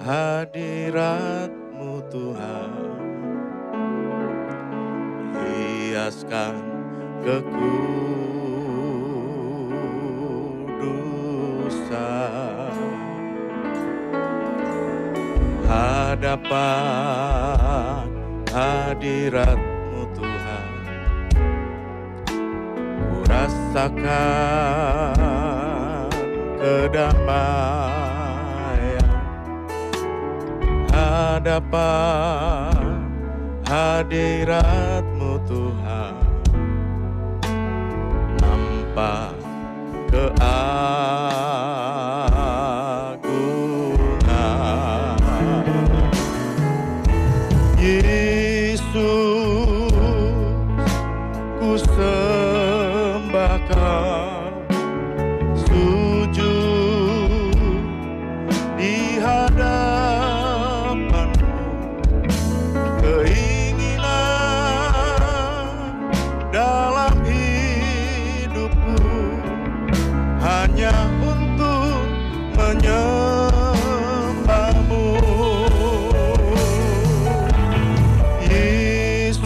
hadirat-Mu Tuhan, hiaskan kekudusan, hadapan hadirat-Mu Tuhan, ku rasakan kedamaian, hadapan hadirat-Mu Tuhan, nampak keagungan. Yesus, ku sembahkan, sujud di hadapan-Mu, keinginan dalam hidupku hanya untuk menyembah-Mu. Yesus,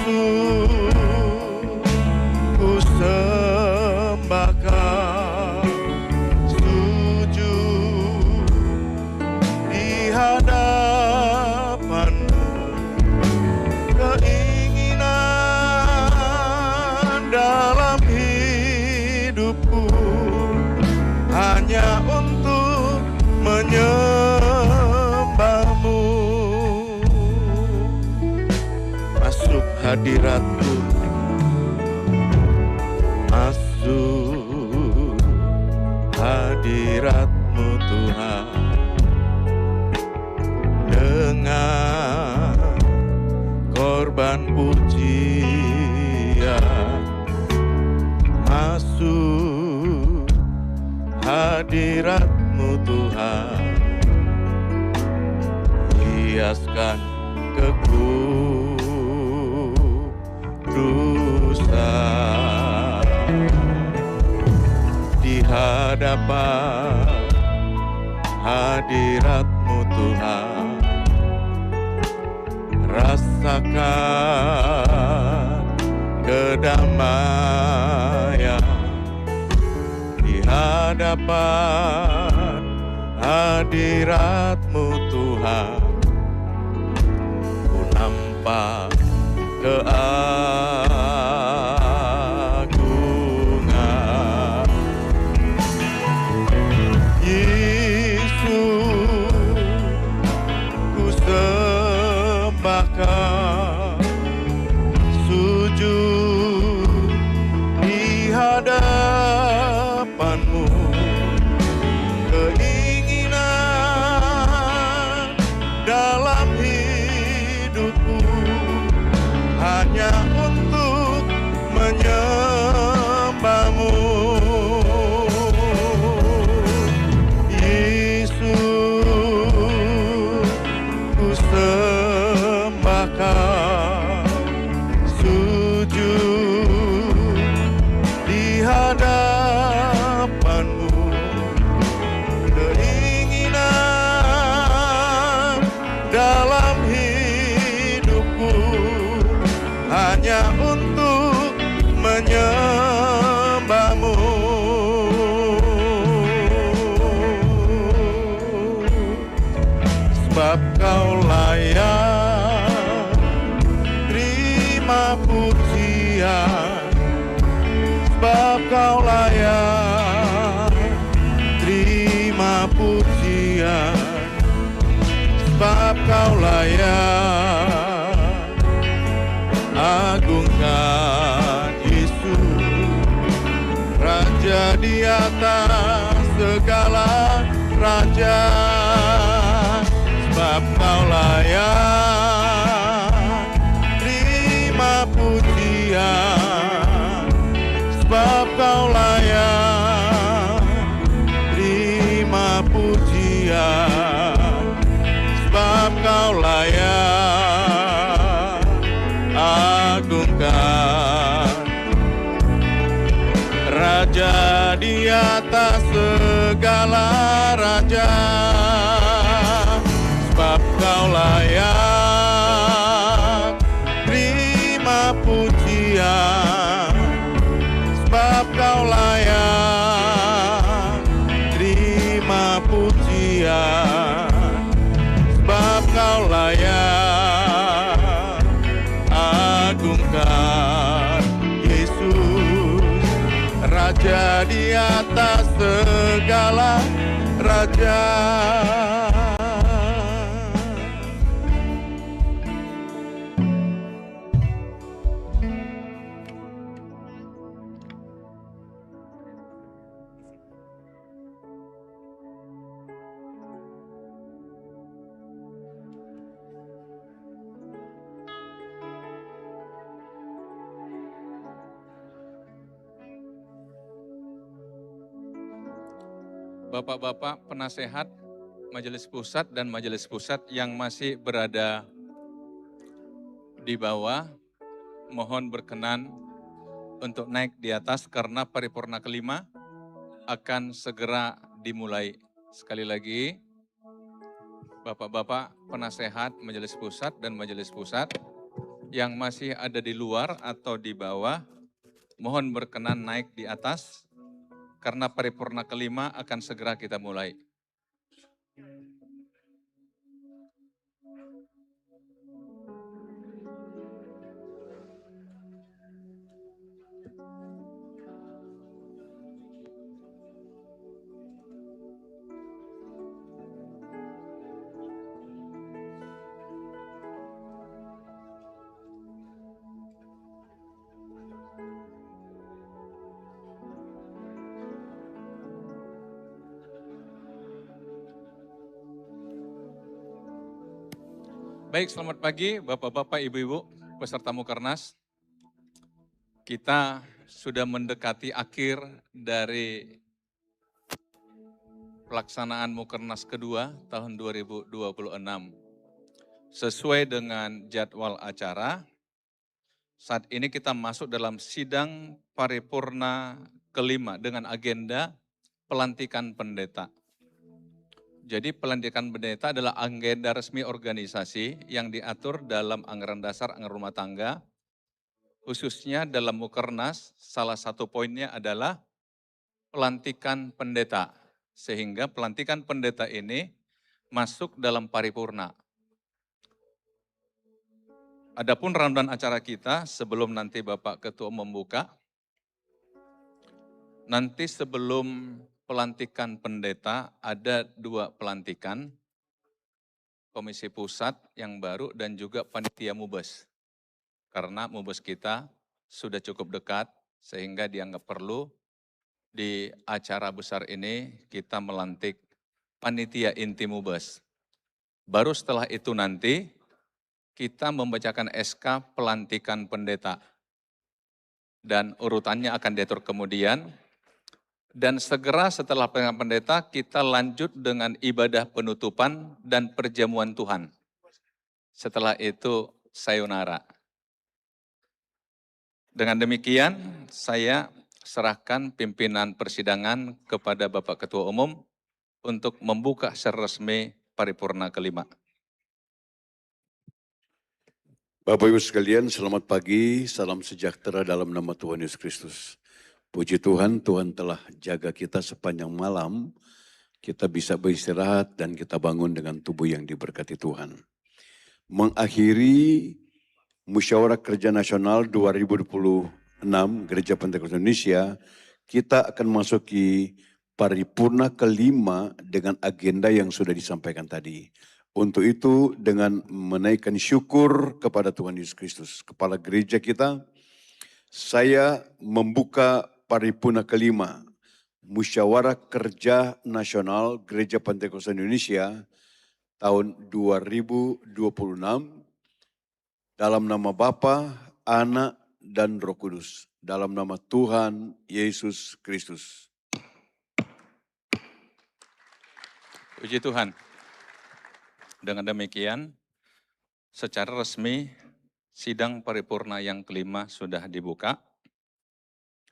ku sembahkan, sujud di hadapan-Mu, keinginan dalam hidupku hanya untuk menyembah-Mu. Masuk hadirat-Mu, masuk hadirat-Mu Tuhan, dengan korban pujian. Masuk hadirat-Mu Tuhan, hiaskan kekudusan, di hadapan hadirat-Mu Tuhan, rasakan kedamaian, di hadapan hadirat-Mu Tuhan, ku nampak keagungan. Yesus, ku sembahkan, sujud di hadapan-Mu, keinginan dalam hidupku hanya untuk menyembah-Mu. Yesus, ku sembahkan, sujud di hadapan-Mu, keinginan dalam hidupku hanya untuk menyembah-Mu. Sebab Kau layak terima pujian, sebab Kau layak terima pujian, sebab Kau layak. Agungkan Yesus, Raja di atas segala raja, sebab Kau layak terima pujian, sebab Kau layak terima pujian, sebab Kau layak. Agungkan Raja di atas segala raja, sebab pujian, sebab Kau layak. Agungkan Yesus, Raja di atas segala raja. Bapak-bapak penasehat Majelis Pusat dan Majelis Pusat yang masih berada di bawah, mohon berkenan untuk naik di atas karena paripurna kelima akan segera dimulai. Sekali lagi, Bapak-bapak penasehat Majelis Pusat dan Majelis Pusat yang masih ada di luar atau di bawah, mohon berkenan naik di atas karena paripurna kelima akan segera kita mulai. Baik, selamat pagi Bapak-bapak, Ibu-ibu, peserta Mukernas. Kita sudah mendekati akhir dari pelaksanaan Mukernas kedua tahun 2026. Sesuai dengan jadwal acara, saat ini kita masuk dalam sidang paripurna kelima dengan agenda pelantikan pendeta. Jadi pelantikan pendeta adalah agenda resmi organisasi yang diatur dalam anggaran dasar anggaran rumah tangga, khususnya dalam Mukernas, salah satu poinnya adalah pelantikan pendeta. Sehingga pelantikan pendeta ini masuk dalam paripurna. Adapun rundown acara kita sebelum nanti Bapak Ketua membuka, nanti sebelum pelantikan pendeta ada 2 pelantikan, Komisi Pusat yang baru dan juga Panitia Mubes. Karena Mubes kita sudah cukup dekat sehingga dianggap perlu di acara besar ini kita melantik Panitia Inti Mubes. Baru setelah itu nanti kita membacakan SK pelantikan pendeta. Dan urutannya akan diatur kemudian. Dan segera setelah pelantikan pendeta, kita lanjut dengan ibadah penutupan dan perjamuan Tuhan. Setelah itu, sayonara. Dengan demikian, saya serahkan pimpinan persidangan kepada Bapak Ketua Umum untuk membuka secara resmi paripurna kelima. Bapak Ibu sekalian, selamat pagi, salam sejahtera dalam nama Tuhan Yesus Kristus. Puji Tuhan, Tuhan telah jaga kita sepanjang malam, kita bisa beristirahat dan kita bangun dengan tubuh yang diberkati Tuhan. Mengakhiri Musyawarah Kerja Nasional 2026 Gereja Pentakosta Indonesia, kita akan masuki paripurna kelima dengan agenda yang sudah disampaikan tadi. Untuk itu dengan menaikkan syukur kepada Tuhan Yesus Kristus, Kepala Gereja kita, saya membuka paripurna kelima Musyawarah Kerja Nasional Gereja Pentakosta Indonesia tahun 2026 dalam nama Bapa, Anak, dan Roh Kudus, dalam nama Tuhan Yesus Kristus. Puji Tuhan. Dengan demikian, secara resmi sidang paripurna yang kelima sudah dibuka.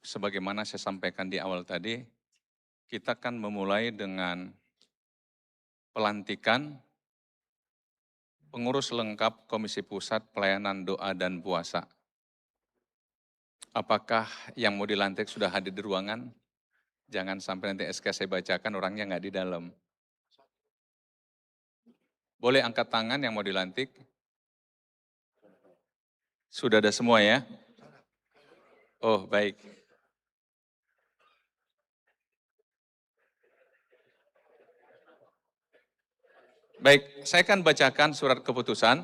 Sebagaimana saya sampaikan di awal tadi, kita akan memulai dengan pelantikan pengurus lengkap Komisi Pusat Pelayanan Doa dan Puasa. Apakah yang mau dilantik sudah hadir di ruangan? Jangan sampai nanti SK saya bacakan orangnya nggak di dalam. Boleh angkat tangan yang mau dilantik? Sudah ada semua ya? Oh, baik. Baik, saya akan bacakan surat keputusan.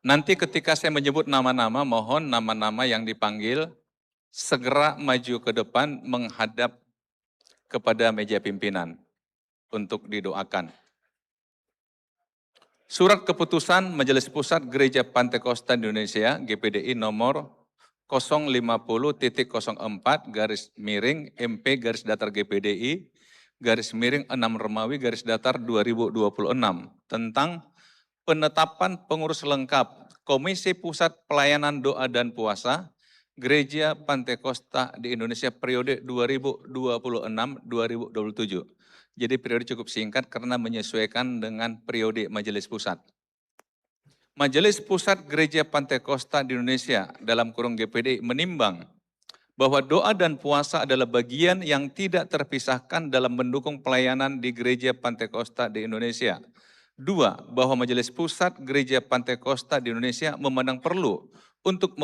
Nanti ketika saya menyebut nama-nama, mohon nama-nama yang dipanggil segera maju ke depan menghadap kepada meja pimpinan untuk didoakan. Surat keputusan Majelis Pusat Gereja Pantekosta Indonesia GPDI nomor 050.04-MP-GPDI-6 Romawi-2026 tentang penetapan pengurus lengkap Komisi Pusat Pelayanan Doa dan Puasa Gereja Pantekosta di Indonesia periode 2026-2027. Jadi periode cukup singkat karena menyesuaikan dengan periode Majelis Pusat. Majelis Pusat Gereja Pantekosta di Indonesia dalam kurung GPDI menimbang bahwa doa dan puasa adalah bagian yang tidak terpisahkan dalam mendukung pelayanan di Gereja Pantekosta di Indonesia. 2, bahwa Majelis Pusat Gereja Pantekosta di Indonesia memandang perlu untuk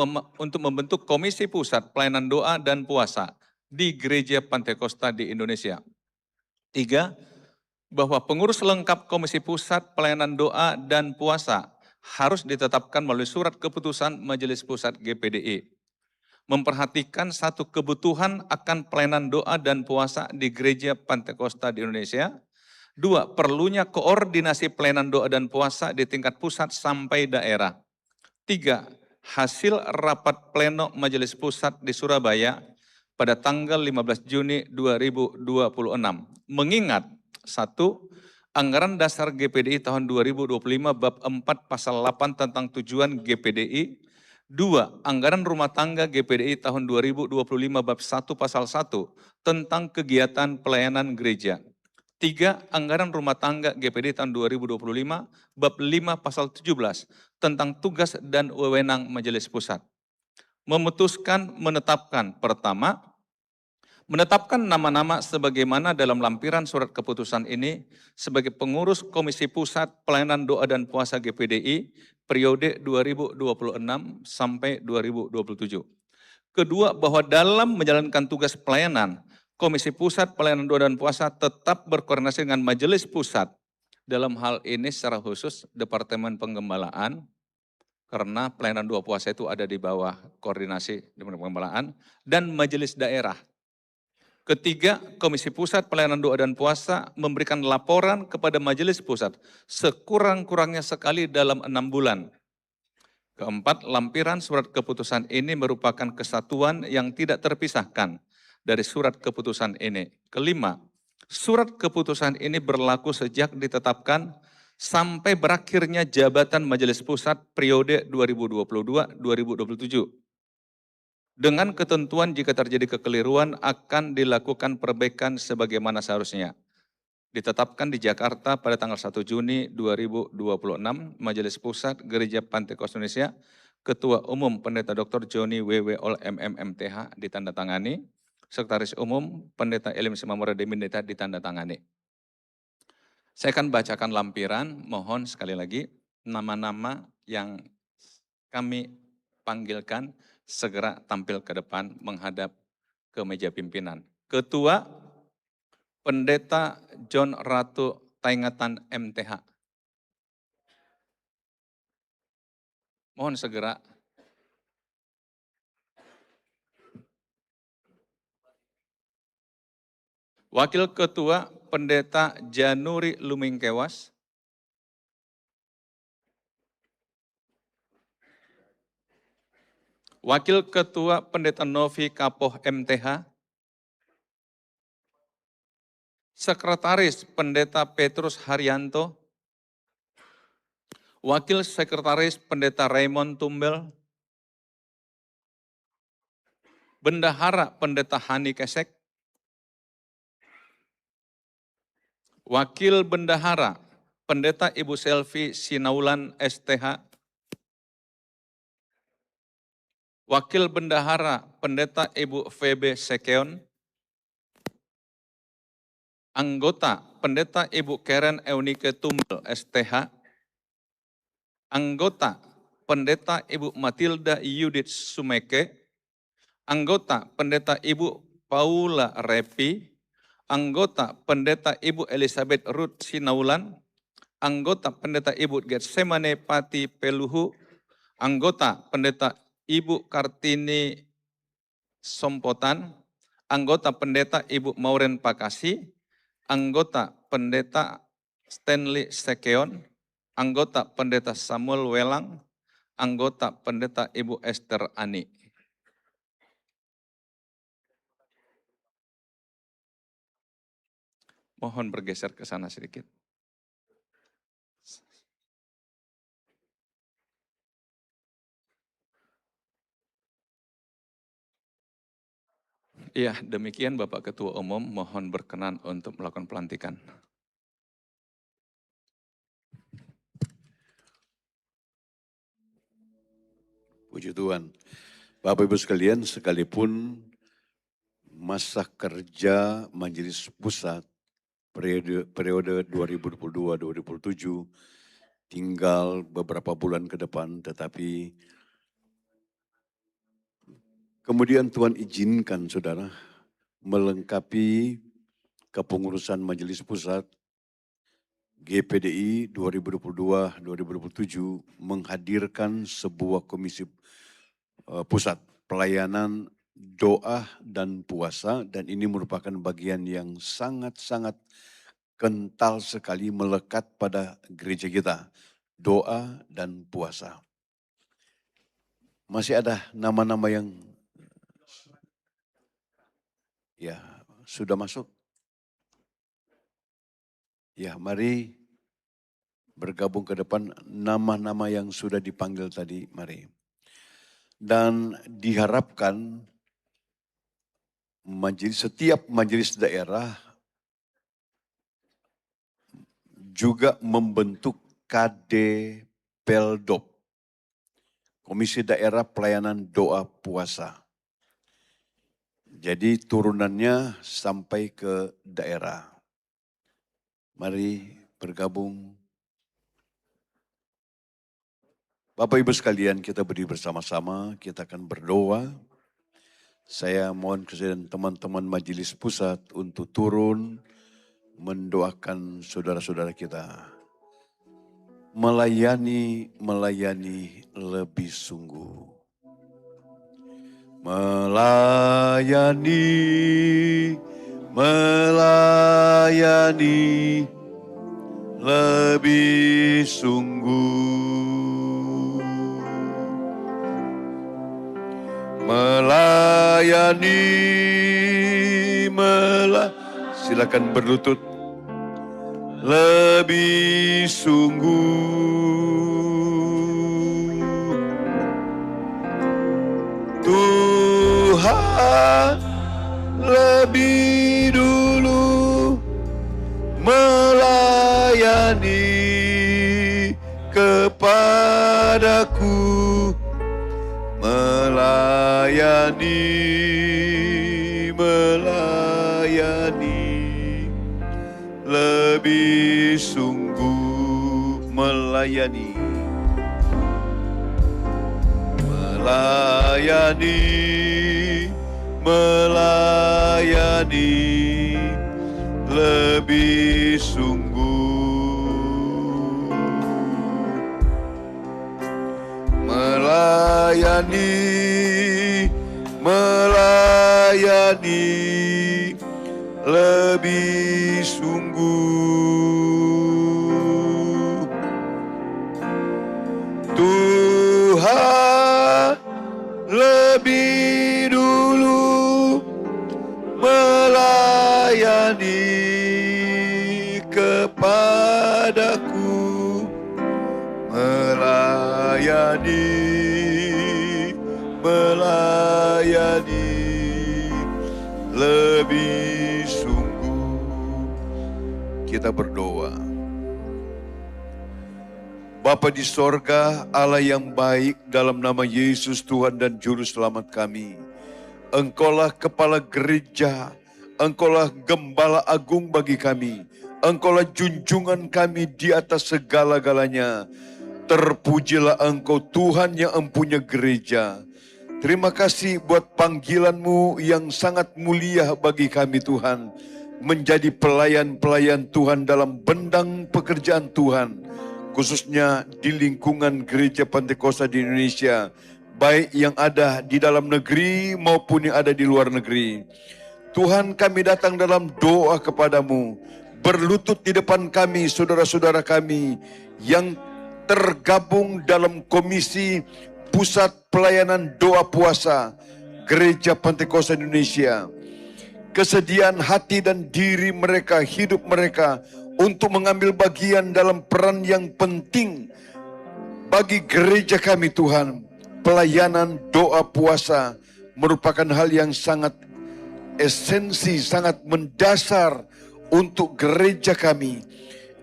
membentuk Komisi Pusat Pelayanan Doa dan Puasa di Gereja Pantekosta di Indonesia. 3, bahwa pengurus lengkap Komisi Pusat Pelayanan Doa dan Puasa harus ditetapkan melalui surat keputusan Majelis Pusat GPDI. Memperhatikan satu kebutuhan akan pelayanan doa dan puasa di Gereja Pantekosta di Indonesia. 2, perlunya koordinasi pelayanan doa dan puasa di tingkat pusat sampai daerah. 3, hasil rapat pleno Majelis Pusat di Surabaya pada tanggal 15 Juni 2026. Mengingat 1, Anggaran Dasar GPDI tahun 2025 bab 4 pasal 8 tentang tujuan GPDI. 2, Anggaran Rumah Tangga GPDI tahun 2025 bab 1 pasal 1 tentang kegiatan pelayanan gereja. 3, Anggaran Rumah Tangga GPDI tahun 2025 bab 5 pasal 17 tentang tugas dan wewenang Majelis Pusat. Memutuskan menetapkan pertama, menetapkan nama-nama sebagaimana dalam lampiran surat keputusan ini sebagai pengurus Komisi Pusat Pelayanan Doa dan Puasa GPDI periode 2026 sampai 2027. Kedua, bahwa dalam menjalankan tugas pelayanan, Komisi Pusat Pelayanan Doa dan Puasa tetap berkoordinasi dengan Majelis Pusat. Dalam hal ini secara khusus Departemen Penggembalaan, karena pelayanan doa puasa itu ada di bawah koordinasi Departemen Penggembalaan, dan Majelis Daerah. Ketiga, Komisi Pusat Pelayanan Doa dan Puasa memberikan laporan kepada Majelis Pusat sekurang-kurangnya sekali dalam 6 bulan. Keempat, lampiran surat keputusan ini merupakan kesatuan yang tidak terpisahkan dari surat keputusan ini. Kelima, surat keputusan ini berlaku sejak ditetapkan sampai berakhirnya jabatan Majelis Pusat periode 2022-2027. Dengan ketentuan jika terjadi kekeliruan akan dilakukan perbaikan sebagaimana seharusnya. Ditetapkan di Jakarta pada tanggal 1 Juni 2026, Majelis Pusat Gereja Pantekosta Indonesia, Ketua Umum Pendeta Dr. Joni W.W. Ol MMMTH ditandatangani, Sekretaris Umum Pendeta Elim Simamora Demindeta ditandatangani. Saya akan bacakan lampiran, mohon sekali lagi nama-nama yang kami panggilkan segera tampil ke depan menghadap ke meja pimpinan. Ketua Pendeta John Ratu Taingatan MTH. Mohon segera. Wakil Ketua Pendeta Januri Lumingkewas. Wakil Ketua Pendeta Novi Kapoh MTH, Sekretaris Pendeta Petrus Haryanto, Wakil Sekretaris Pendeta Raymond Tumbel, Bendahara Pendeta Hani Kesek, Wakil Bendahara Pendeta Ibu Selvi Sinaulan STH, Wakil Bendahara Pendeta Ibu VB Sekeon, Anggota Pendeta Ibu Karen Eunike Tumbel, STH. Anggota Pendeta Ibu Matilda Yudit Sumeke. Anggota Pendeta Ibu Paula Repi. Anggota Pendeta Ibu Elizabeth Ruth Sinaulan. Anggota Pendeta Ibu Getsemane Pati Peluhu. Anggota Pendeta Ibu Kartini Sompotan. Anggota Pendeta Ibu Mauren Pakasi. Anggota Pendeta Stanley Sekeon. Anggota Pendeta Samuel Welang. Anggota Pendeta Ibu Esther Ani. Mohon bergeser ke sana sedikit. Iya, demikian Bapak Ketua Umum, mohon berkenan untuk melakukan pelantikan. Puji Tuhan. Bapak Ibu sekalian, sekalipun masa kerja Majelis Pusat periode 2022-2027 tinggal beberapa bulan ke depan, tetapi kemudian Tuhan izinkan saudara melengkapi kepengurusan Majelis Pusat GPDI 2022-2027 menghadirkan sebuah komisi pusat pelayanan doa dan puasa, dan ini merupakan bagian yang sangat-sangat kental sekali melekat pada gereja kita, doa dan puasa. Masih ada nama-nama yang ya sudah masuk. Ya, mari bergabung ke depan nama-nama yang sudah dipanggil tadi, mari. Dan diharapkan setiap majelis daerah juga membentuk KD Peldop, Komisi Daerah Pelayanan Doa Puasa. Jadi turunannya sampai ke daerah. Mari bergabung. Bapak Ibu sekalian, kita berdiri bersama-sama, kita akan berdoa. Saya mohon kesediaan teman-teman Majelis Pusat untuk turun mendoakan saudara-saudara kita. Melayani lebih sungguh. Melayani lebih sungguh. Silakan berlutut. Lebih sungguh. Tuhan lebih dulu melayani kepadaku. Melayani lebih sungguh. Melayani lebih sungguh. Melayani lebih sungguh. Tuhan lebih dulu melayani kepadaku. Melayani lebih sungguh. Kita berdoa. Bapa di sorga, Allah yang baik, dalam nama Yesus Tuhan dan Juru Selamat kami, Engkaulah Kepala Gereja, Engkaulah gembala agung bagi kami. Engkaulah junjungan kami di atas segala-galanya. Terpujilah Engkau Tuhan yang empunya gereja. Terima kasih buat panggilan-Mu yang sangat mulia bagi kami Tuhan. Menjadi pelayan-pelayan Tuhan dalam bendang pekerjaan Tuhan. Khususnya di lingkungan Gereja Pantekosta di Indonesia. Baik yang ada di dalam negeri maupun yang ada di luar negeri. Tuhan, kami datang dalam doa kepadamu. Berlutut di depan kami, saudara-saudara kami yang tergabung dalam komisi Pusat Pelayanan Doa Puasa Gereja Pantekosta Indonesia. Kesediaan hati dan diri mereka, hidup mereka untuk mengambil bagian dalam peran yang penting bagi gereja kami Tuhan. Pelayanan doa puasa merupakan hal yang sangat esensi, sangat mendasar untuk gereja kami.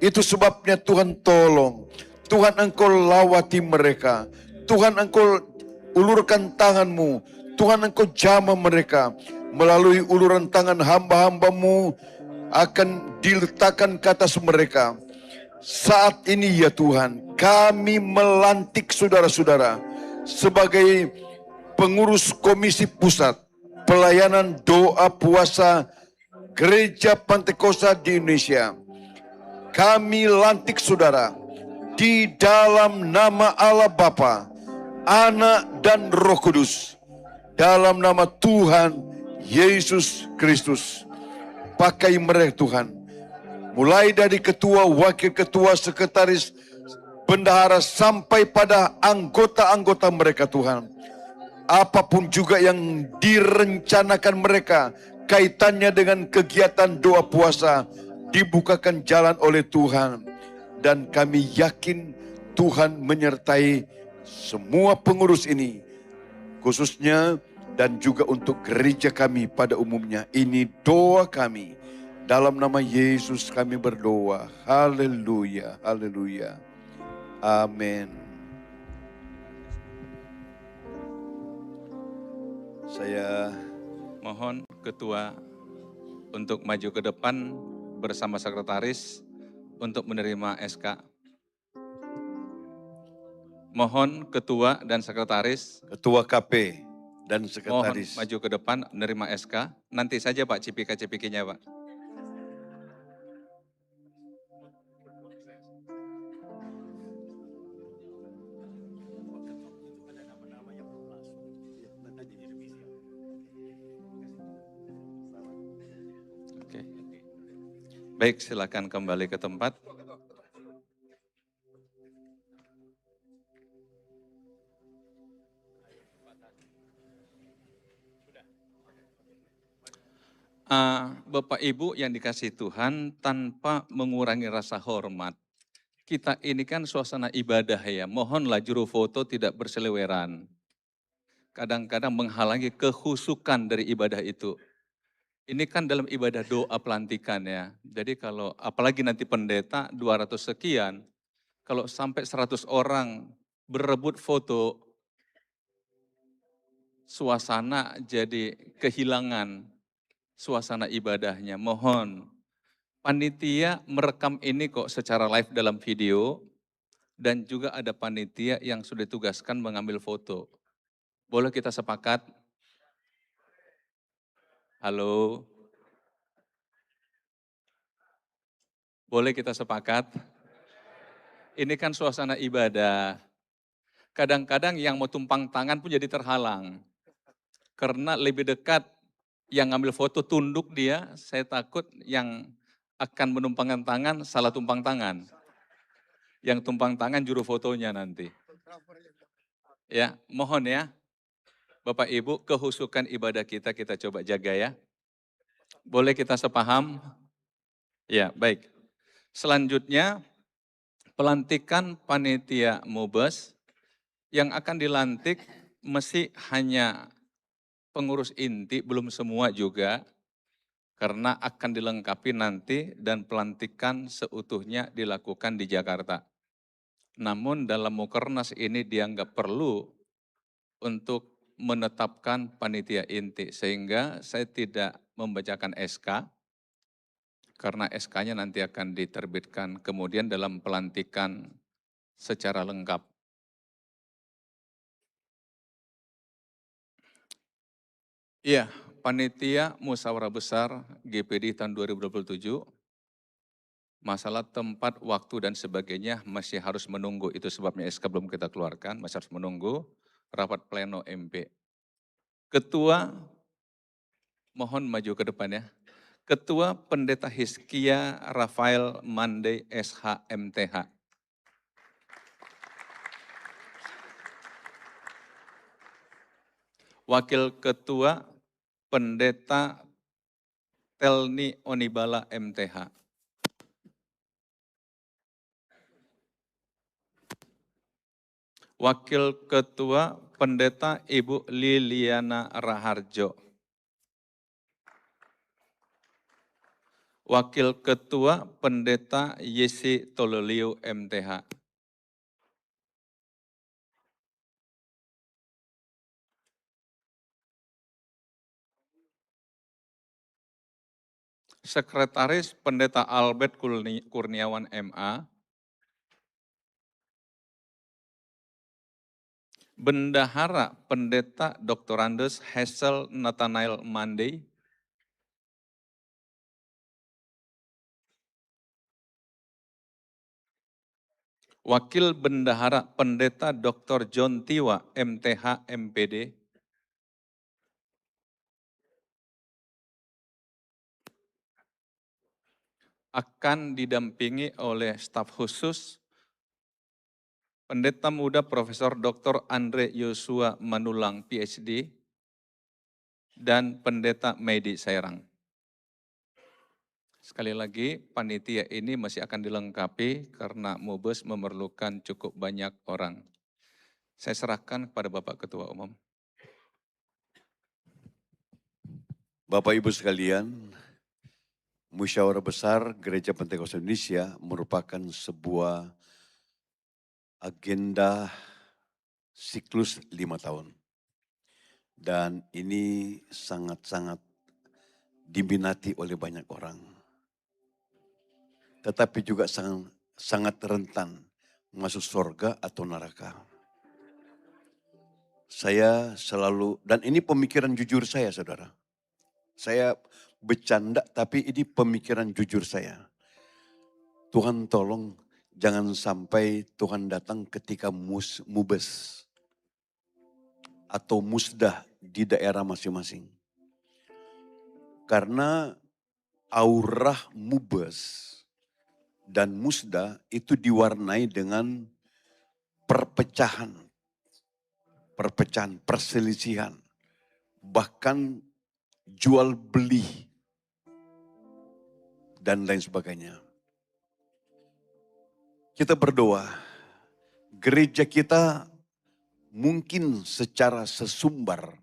Itu sebabnya Tuhan tolong. Tuhan Engkau lawati mereka. Tuhan Engkau ulurkan tangan-Mu. Tuhan Engkau jamah mereka. Melalui uluran tangan hamba-hamba-Mu akan diletakkan ke atas mereka. Saat ini ya Tuhan, kami melantik saudara-saudara sebagai pengurus komisi pusat pelayanan doa puasa Gereja Pantekosta di Indonesia. Kami lantik saudara di dalam nama Allah Bapa, Anak dan Roh Kudus. Dalam nama Tuhan Yesus Kristus. Pakai mereka Tuhan. Mulai dari ketua, wakil ketua, sekretaris, bendahara sampai pada anggota-anggota mereka Tuhan. Apapun juga yang direncanakan mereka kaitannya dengan kegiatan doa puasa dibukakan jalan oleh Tuhan. Dan kami yakin Tuhan menyertai semua pengurus ini. Khususnya dan juga untuk gereja kami pada umumnya. Ini doa kami. Dalam nama Yesus kami berdoa. Haleluya, haleluya. Amin. Saya mohon ketua untuk maju ke depan bersama sekretaris untuk menerima SK. Mohon ketua dan sekretaris. Ketua KP dan sekretaris. Mohon maju ke depan menerima SK. Nanti saja Pak CPK-CPK-nya Pak. Oke. Baik, silakan kembali ke tempat. Bapak Ibu yang dikasihi Tuhan, tanpa mengurangi rasa hormat, kita ini kan suasana ibadah ya, mohonlah juru foto tidak berseliweran. Kadang-kadang menghalangi kehusukan dari ibadah itu. Ini kan dalam ibadah doa pelantikan ya, jadi kalau apalagi nanti pendeta 200 sekian, kalau sampai 100 orang berebut foto, suasana jadi kehilangan suasana ibadahnya. Mohon panitia merekam ini kok secara live dalam video, dan juga ada panitia yang sudah ditugaskan mengambil foto. Boleh kita sepakat? Halo? Boleh kita sepakat? Ini kan suasana ibadah. Kadang-kadang yang mau tumpang tangan pun jadi terhalang. Karena lebih dekat yang ngambil foto tunduk dia, saya takut yang akan menumpangkan tangan salah tumpang tangan. Yang tumpang tangan juru fotonya nanti. Ya, mohon ya. Bapak Ibu, kehusukan ibadah kita coba jaga ya. Boleh kita sepaham? Ya, baik. Selanjutnya, pelantikan panitia Mubes yang akan dilantik mesti hanya pengurus inti, belum semua juga, karena akan dilengkapi nanti dan pelantikan seutuhnya dilakukan di Jakarta. Namun dalam Mukernas ini dianggap perlu untuk menetapkan panitia inti, sehingga saya tidak membacakan SK, karena SK-nya nanti akan diterbitkan kemudian dalam pelantikan secara lengkap. Iya, panitia musyawarah besar GPD tahun 2027, masalah tempat, waktu, dan sebagainya masih harus menunggu. Itu sebabnya SK belum kita keluarkan, masih harus menunggu rapat pleno MP. Ketua, mohon maju ke depan ya. Ketua Pendeta Hizkia Rafael Mande SH MTH. Wakil Ketua Pendeta Telni Onibala MTH. Wakil Ketua Pendeta Ibu Liliana Raharjo. Wakil Ketua Pendeta Yesi Tololiu MTH. Sekretaris Pendeta Albert Kurniawan MA. Bendahara Pendeta Dr. Andes Hazel Nathanael Mande. Wakil Bendahara Pendeta Dr. John Tiwa MTH MPD. Akan didampingi oleh staf khusus Pendeta Muda Profesor Dr. Andre Yosua Manulang PhD dan Pendeta Medi Serang. Sekali lagi, panitia ini masih akan dilengkapi karena Mubes memerlukan cukup banyak orang. Saya serahkan kepada Bapak Ketua Umum. Bapak Ibu sekalian, Musyawarah Besar Gereja Pentakosta Indonesia merupakan sebuah agenda siklus 5 tahun. Dan ini sangat-sangat diminati oleh banyak orang. Tetapi juga sangat rentan masuk surga atau neraka. Saya selalu, dan ini pemikiran jujur saya saudara. Saya bercanda tapi ini pemikiran jujur saya. Tuhan tolong jangan sampai Tuhan datang ketika mubes atau musdah di daerah masing-masing. Karena aura mubes dan musda itu diwarnai dengan perpecahan, perselisihan, bahkan jual beli, dan lain sebagainya. Kita berdoa, gereja kita mungkin secara sesumbar,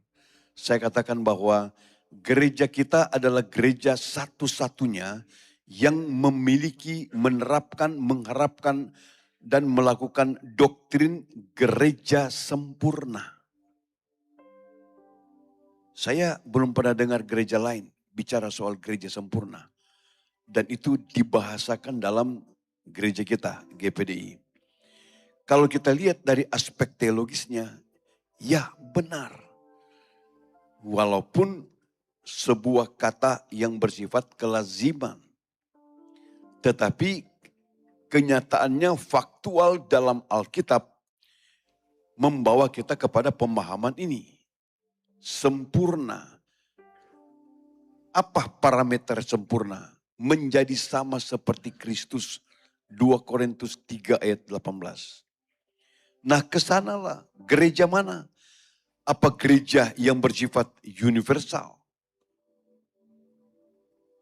saya katakan bahwa gereja kita adalah gereja satu-satunya yang memiliki, menerapkan, mengharapkan, dan melakukan doktrin gereja sempurna. Saya belum pernah dengar gereja lain bicara soal gereja sempurna. Dan itu dibahasakan dalam gereja kita, GPDI. Kalau kita lihat dari aspek teologisnya, ya benar. Walaupun sebuah kata yang bersifat kelaziman. Tetapi kenyataannya faktual dalam Alkitab membawa kita kepada pemahaman ini. Sempurna. Apa parameter sempurna? Menjadi sama seperti Kristus. 2 Korintus 3 ayat 18. Nah kesanalah gereja mana? Apa gereja yang bersifat universal?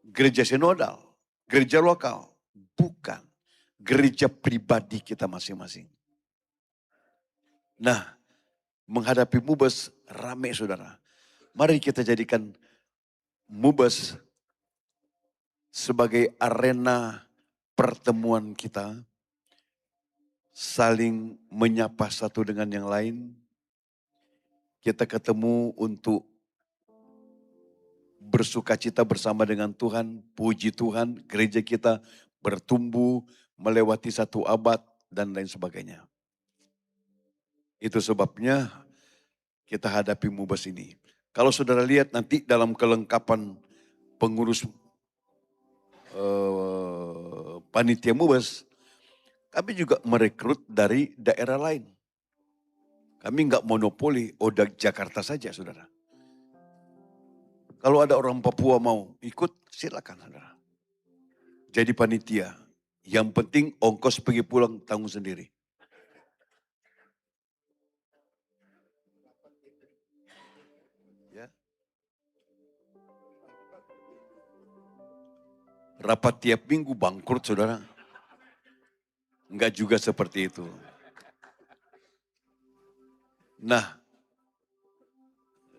Gereja sinodal? Gereja lokal? Bukan. Gereja pribadi kita masing-masing. Nah, menghadapi mubes ramai saudara. Mari kita jadikan mubes sebagai arena pertemuan kita. Saling menyapa satu dengan yang lain. kita ketemu untuk bersukacita bersama dengan Tuhan, puji Tuhan, gereja kita bertumbuh melewati 1 abad dan lain sebagainya. Itu sebabnya kita hadapi Mubas ini. Kalau saudara lihat nanti dalam kelengkapan pengurus panitia Mubas, kami juga merekrut dari daerah lain. Kami enggak monopoli, Jakarta saja saudara. Kalau ada orang Papua mau ikut, silakan saudara. Jadi panitia. Yang penting ongkos pergi pulang tanggung sendiri. Ya. Rapat tiap minggu bangkrut saudara. Enggak juga seperti itu. Nah,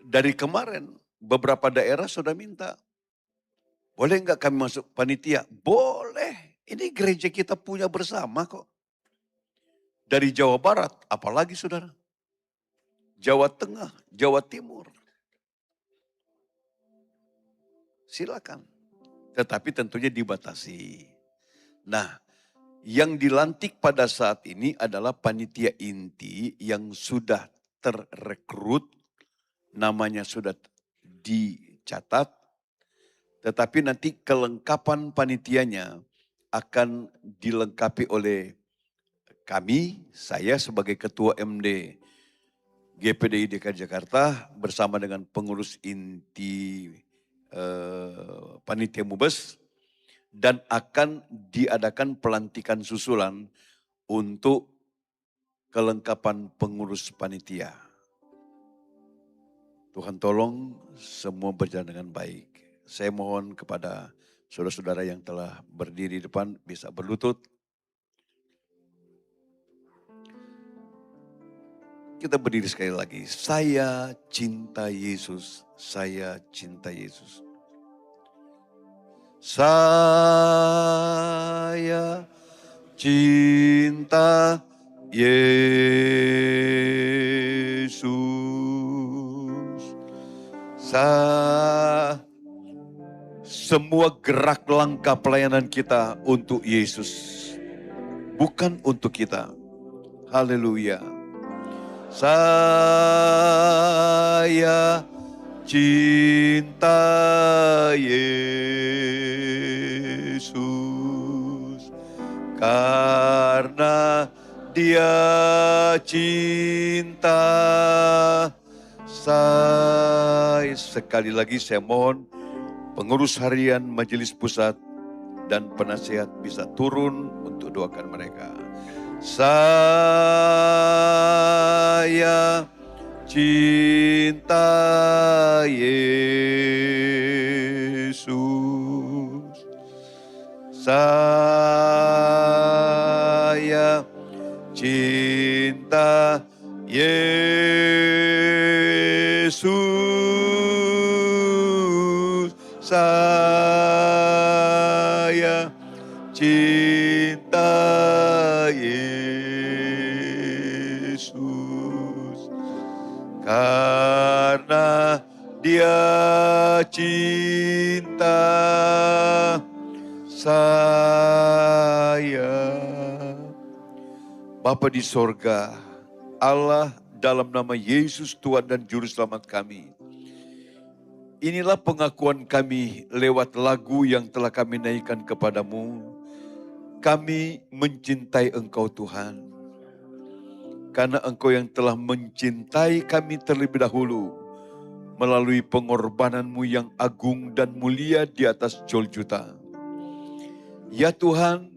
dari kemarin beberapa daerah sudah minta, boleh enggak kami masuk panitia? Boleh, ini gereja kita punya bersama kok. Dari Jawa Barat, apalagi saudara. Jawa Tengah, Jawa Timur. Silakan. Tetapi tentunya dibatasi. Nah, yang dilantik pada saat ini adalah panitia inti yang sudah terrekrut, namanya sudah dicatat, tetapi nanti kelengkapan panitianya akan dilengkapi oleh kami, saya sebagai Ketua MD GPDI DKI Jakarta bersama dengan pengurus inti panitia Mubes, dan akan diadakan pelantikan susulan untuk kelengkapan pengurus panitia. Tuhan tolong semua berjalan dengan baik. Saya mohon kepada saudara-saudara yang telah berdiri di depan bisa berlutut. Kita berdiri sekali lagi. Saya cinta Yesus, saya cinta Yesus. Saya cinta Yesus. Semua gerak langkah pelayanan kita untuk Yesus. Bukan untuk kita. Haleluya. Saya cinta Yesus. Karena Dia cinta saya. Sekali lagi saya mohon pengurus harian Majelis Pusat dan penasihat bisa turun untuk doakan mereka. Saya cinta Yesus. Saya cinta Yesus. Saya cinta Yesus. Karena Dia cinta saya. Bapa di sorga, Allah dalam nama Yesus Tuhan dan Juru Selamat kami. Inilah pengakuan kami lewat lagu yang telah kami naikkan kepadamu. Kami mencintai Engkau Tuhan. Karena Engkau yang telah mencintai kami terlebih dahulu. Melalui pengorbananmu yang agung dan mulia di atas Golgota. Ya Tuhan,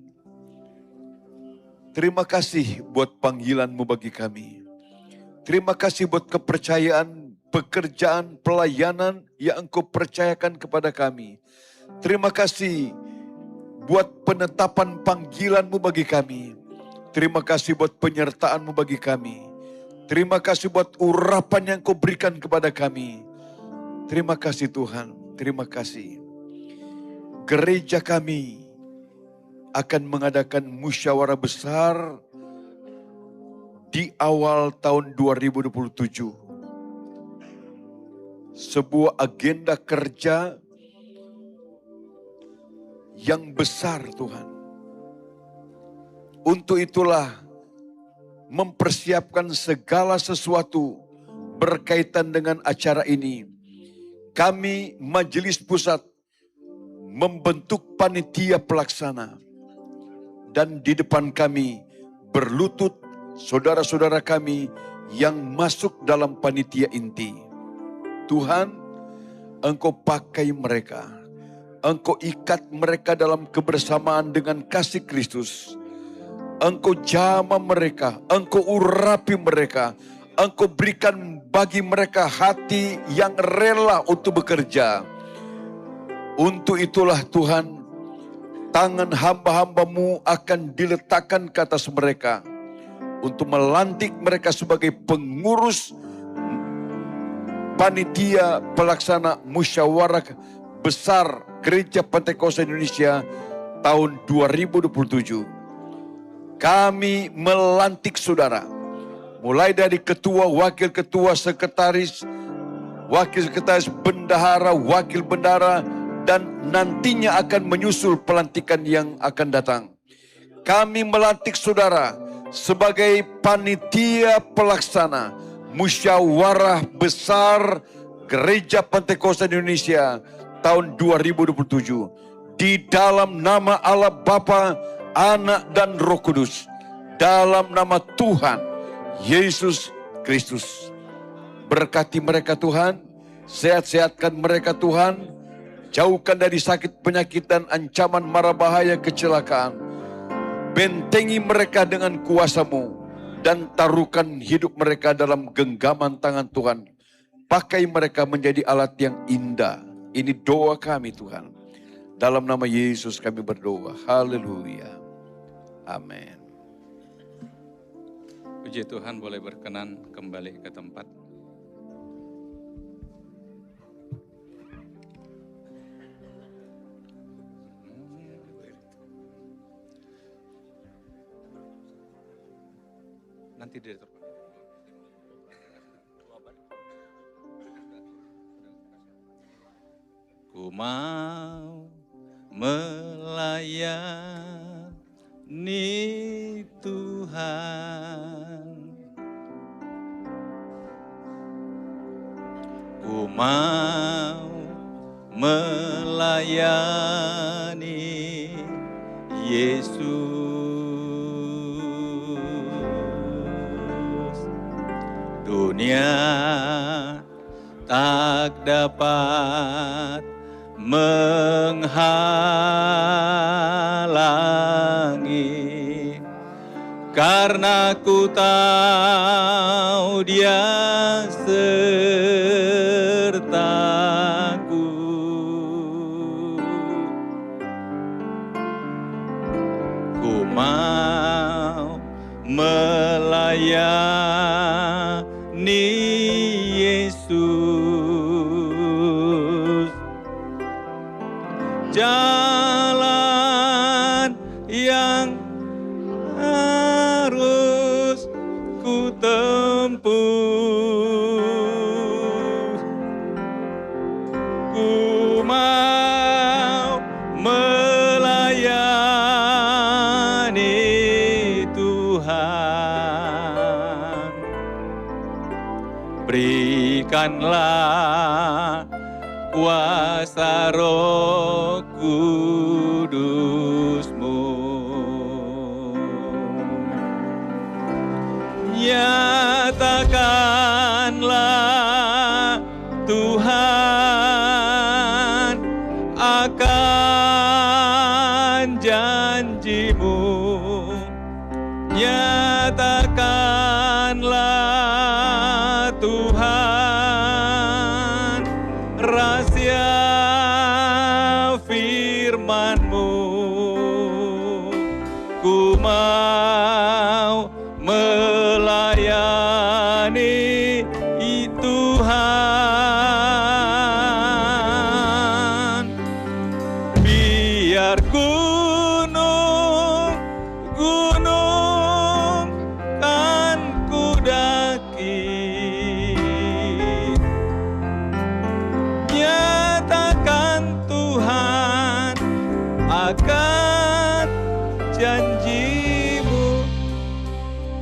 terima kasih buat panggilan-Mu bagi kami. Terima kasih buat kepercayaan, pekerjaan, pelayanan yang Engkau percayakan kepada kami. Terima kasih buat penetapan panggilan-Mu bagi kami. Terima kasih buat penyertaan-Mu bagi kami. Terima kasih buat urapan yang Kau berikan kepada kami. Terima kasih Tuhan, terima kasih. Gereja kami akan mengadakan musyawarah besar di awal tahun 2027. sebuah agenda kerja yang besar Tuhan. Untuk itulah mempersiapkan segala sesuatu berkaitan dengan acara ini. Kami Majelis Pusat membentuk panitia pelaksana. Dan di depan kami berlutut saudara-saudara kami yang masuk dalam panitia inti. Tuhan, Engkau pakai mereka. Engkau ikat mereka dalam kebersamaan dengan kasih Kristus. Engkau jamah mereka, Engkau urapi mereka, Engkau berikan bagi mereka hati yang rela untuk bekerja. Untuk itulah Tuhan, tangan hamba-hambamu akan diletakkan ke atas mereka untuk melantik mereka sebagai pengurus panitia pelaksana musyawarah besar Gereja Pentakosta Indonesia tahun 2027. Kami melantik saudara, mulai dari ketua, wakil ketua, sekretaris, wakil sekretaris, bendahara, wakil bendahara, dan nantinya akan menyusul pelantikan yang akan datang. Kami melantik saudara sebagai panitia pelaksana musyawarah besar Gereja Pentakosta Indonesia tahun 2027. Di dalam nama Allah Bapa, Anak dan Roh Kudus, dalam nama Tuhan Yesus Kristus. Berkati mereka Tuhan, sehat-sehatkan mereka Tuhan, jauhkan dari sakit penyakit dan ancaman mara bahaya kecelakaan. Bentengi mereka dengan kuasa-Mu dan taruhkan hidup mereka dalam genggaman tangan Tuhan. Pakai mereka menjadi alat yang indah. Ini doa kami Tuhan. Dalam nama Yesus kami berdoa. Haleluya. Amin. Puji Tuhan, boleh berkenan kembali ke tempat. Nanti direktur. Ku mau melayani Tuhan, ku mau melayani Yesus. Dunia tak dapat menghalangi, karena ku tahu Dia sertaku. Ku mau melayani Yesus. Jalan yang harus ku tempuh, ku mau melayani Tuhan. Berikanlah kuasa Roh Kudus-Mu, nyatakanlah Tuhan akan janji-Mu, nyatakanlah Tuhan rahasia firman-Mu. Ku mau melayani Tuhan. Biar gunung-gunung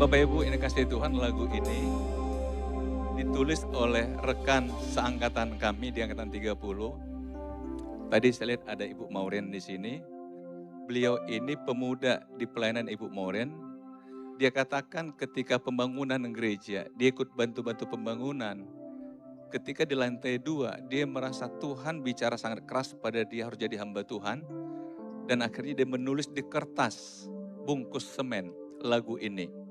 Bapak Ibu ini kasih Tuhan, lagu ini ditulis oleh rekan seangkatan kami di angkatan 30. Tadi saya lihat ada Ibu Maureen di sini. Beliau ini pemuda di pelayanan Ibu Maureen. Dia katakan ketika pembangunan gereja, dia ikut bantu-bantu pembangunan. Ketika di lantai 2, dia merasa Tuhan bicara sangat keras pada dia harus jadi hamba Tuhan. Dan akhirnya dia menulis di kertas bungkus semen lagu ini.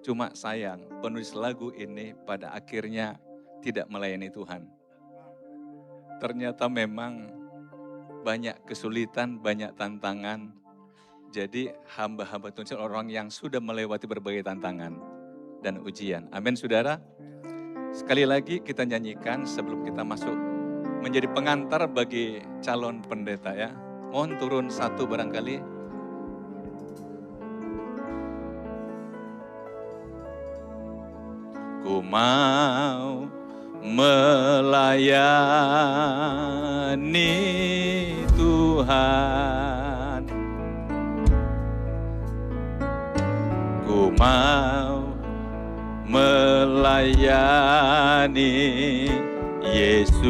Cuma sayang, penulis lagu ini pada akhirnya tidak melayani Tuhan. Ternyata memang banyak kesulitan, banyak tantangan. Jadi hamba-hamba Tuhan orang yang sudah melewati berbagai tantangan dan ujian. Amin saudara. Sekali lagi kita nyanyikan sebelum kita masuk menjadi pengantar bagi calon pendeta ya. Mohon turun satu barangkali. Ku mau melayani Tuhan. Ku mau melayani Yesus.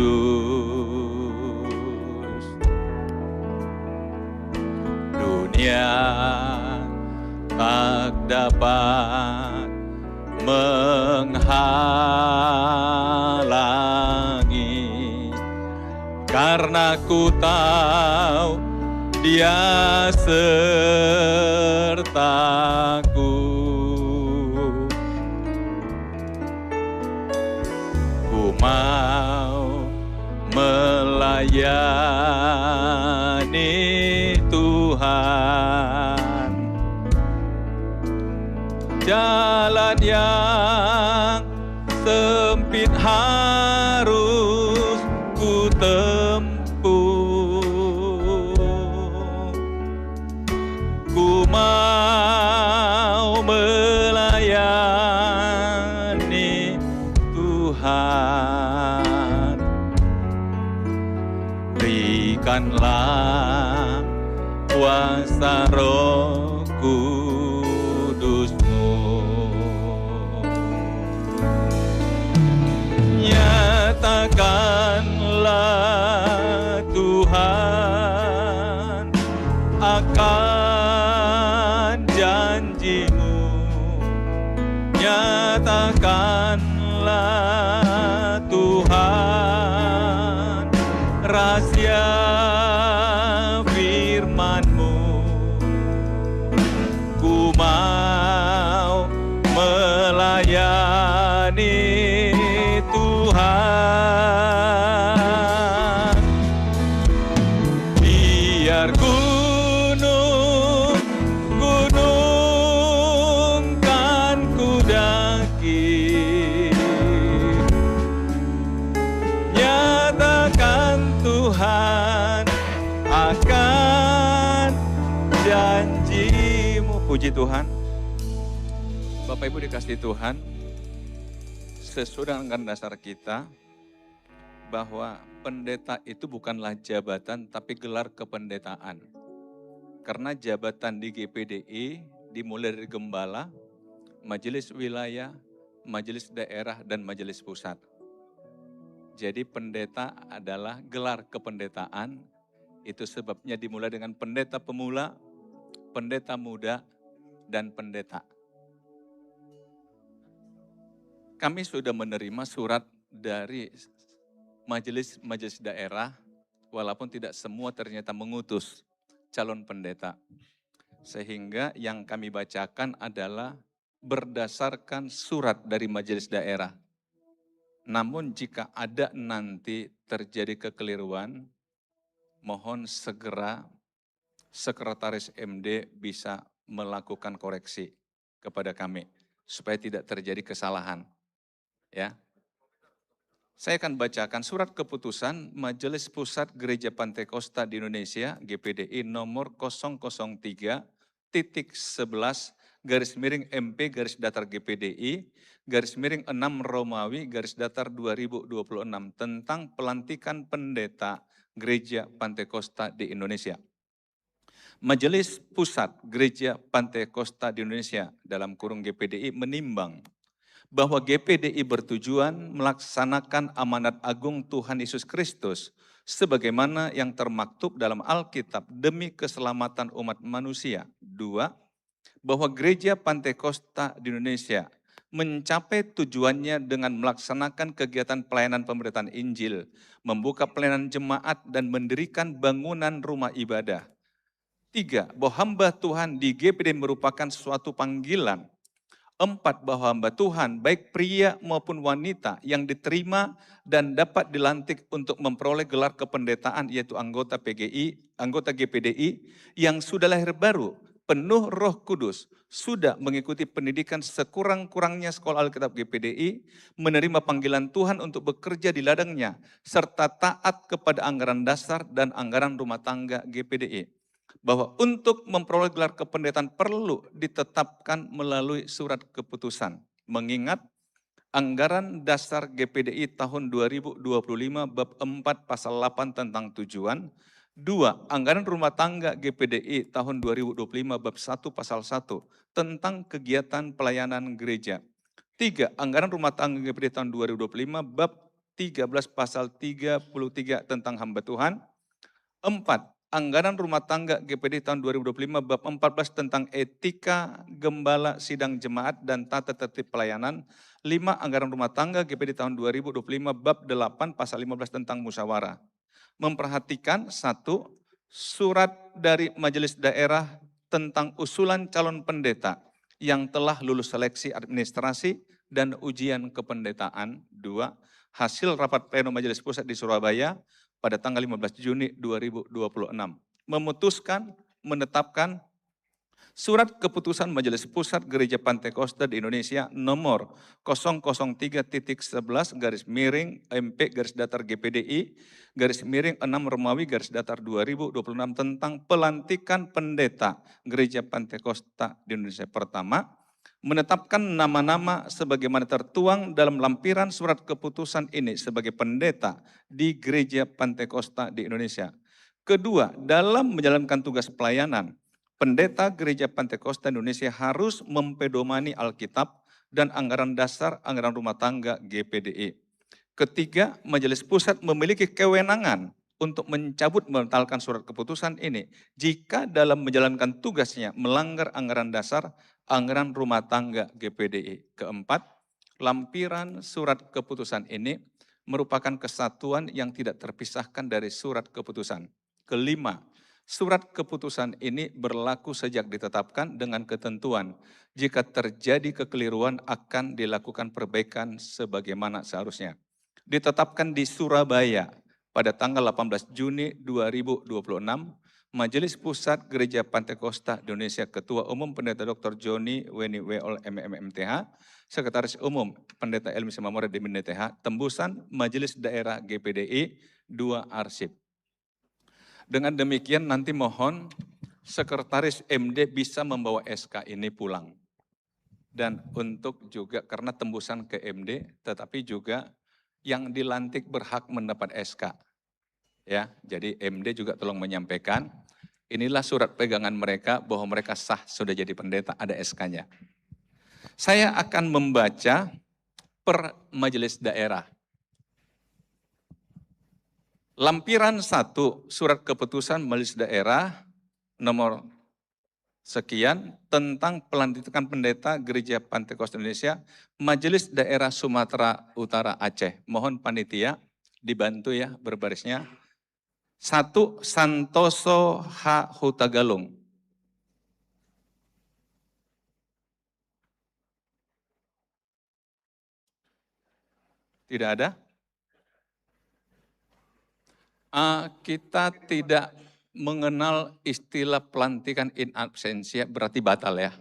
Dunia tak dapat menghalangi, karena ku tahu Dia sertaku. Ku mau melayani Tuhan. Jalan yang sempit harus ku tempuh. Ku mau melayani Tuhan. Berikanlah kuasa Roh Kudus-Mu. Nyatakanlah Tuhan akan janji-Mu. Nyatakanlah Tuhan rahasia firman-Mu. Ku mau melayani Tuhan. Biar gunung kan ku daki, nyatakan Tuhan akan janji-Mu. Puji Tuhan. Bapak Ibu dikasih Tuhan, sesudah dengan dasar kita bahwa pendeta itu bukanlah jabatan tapi gelar kependetaan. Karena jabatan di GPDI dimulai dari gembala, majelis wilayah, majelis daerah, dan majelis pusat. Jadi pendeta adalah gelar kependetaan, itu sebabnya dimulai dengan pendeta pemula, pendeta muda, dan pendeta. Kami sudah menerima surat dari majelis daerah, walaupun tidak semua ternyata mengutus calon pendeta. Sehingga yang kami bacakan adalah berdasarkan surat dari majelis daerah. Namun jika ada nanti terjadi kekeliruan, mohon segera Sekretaris MD bisa melakukan koreksi kepada kami, supaya tidak terjadi kesalahan. Ya, saya akan bacakan surat keputusan Majelis Pusat Gereja Pantekosta di Indonesia GPDI nomor 001-MP-MP-GPDI-6 Romawi-2026 tentang pelantikan pendeta Gereja Pantekosta di Indonesia. Majelis Pusat Gereja Pantai Kosta di Indonesia dalam kurung GPDI menimbang bahwa GPDI bertujuan melaksanakan amanat agung Tuhan Yesus Kristus sebagaimana yang termaktub dalam Alkitab demi keselamatan umat manusia. 2. Bahwa Gereja Pantai Kosta di Indonesia mencapai tujuannya dengan melaksanakan kegiatan pelayanan pemberitaan Injil, membuka pelayanan jemaat dan mendirikan bangunan rumah ibadah. 3. Bahwa hamba Tuhan di GPD merupakan suatu panggilan. 4. Bahwa hamba Tuhan baik pria maupun wanita yang diterima dan dapat dilantik untuk memperoleh gelar kependetaan yaitu anggota GPDI yang sudah lahir baru, penuh Roh Kudus, sudah mengikuti pendidikan sekurang-kurangnya sekolah Alkitab GPDI, menerima panggilan Tuhan untuk bekerja di ladangnya, serta taat kepada anggaran dasar dan anggaran rumah tangga GPDI. Bahwa untuk memperoleh gelar kependetaan perlu ditetapkan melalui surat keputusan. Mengingat anggaran dasar GPDI tahun 2025 bab 4 pasal 8 tentang tujuan. 2. Anggaran rumah tangga GPDI tahun 2025 bab 1 pasal 1 tentang kegiatan pelayanan gereja. 3. Anggaran rumah tangga GPDI tahun 2025 bab 13 pasal 33 tentang hamba Tuhan. 4. Anggaran rumah tangga GPDI tahun 2025 bab 14 tentang etika gembala sidang jemaat dan tata tertib pelayanan. 5. Anggaran rumah tangga GPDI tahun 2025 bab 8 pasal 15 tentang musyawarah. Memperhatikan 1. Surat dari Majelis Daerah tentang usulan calon pendeta yang telah lulus seleksi administrasi dan ujian kependetaan. 2. Hasil rapat pleno Majelis Pusat di Surabaya pada tanggal 15 Juni 2026. Memutuskan, menetapkan surat keputusan Majelis Pusat Gereja Pantai Kosta di Indonesia nomor 003/MP/GPDI/6 Romawi /2026 tentang pelantikan pendeta Gereja Pantai Kosta di Indonesia. Pertama, menetapkan nama-nama sebagaimana tertuang dalam lampiran surat keputusan ini sebagai pendeta di Gereja Pantai Kosta di Indonesia. Kedua, dalam menjalankan tugas pelayanan, pendeta Gereja Pantai Kosta Indonesia harus mempedomani Alkitab dan anggaran dasar anggaran rumah tangga GPDI. Ketiga, Majelis Pusat memiliki kewenangan untuk mencabut membatalkan surat keputusan ini jika dalam menjalankan tugasnya melanggar anggaran dasar anggaran rumah tangga GPDI. Keempat, lampiran surat keputusan ini merupakan kesatuan yang tidak terpisahkan dari surat keputusan. Kelima, surat keputusan ini berlaku sejak ditetapkan dengan ketentuan jika terjadi kekeliruan akan dilakukan perbaikan sebagaimana seharusnya. Ditetapkan di Surabaya pada tanggal 18 Juni 2026, Majelis Pusat Gereja Pantai Kosta Indonesia Ketua Umum Pendeta Dr. Joni Weni Weol MMMTH, Sekretaris Umum Pendeta Elmi Samamora di MNTH, tembusan Majelis Daerah GPDI 2 Arsip. Dengan demikian nanti mohon Sekretaris MD bisa membawa SK ini pulang. Dan untuk juga karena tembusan ke MD, tetapi juga yang dilantik berhak mendapat SK. Ya, jadi MD juga tolong menyampaikan, inilah surat pegangan mereka bahwa mereka sah sudah jadi pendeta, ada SK-nya. Saya akan membaca per majelis daerah. Lampiran 1 surat keputusan majelis daerah nomor sekian tentang pelantikan pendeta Gereja Pantai Kosta Indonesia, Majelis Daerah Sumatera Utara Aceh. Mohon panitia dibantu ya berbarisnya. 1. Santoso H. Hutagalung. Tidak ada? Kita tidak mengenal istilah pelantikan in absentia, berarti batal ya.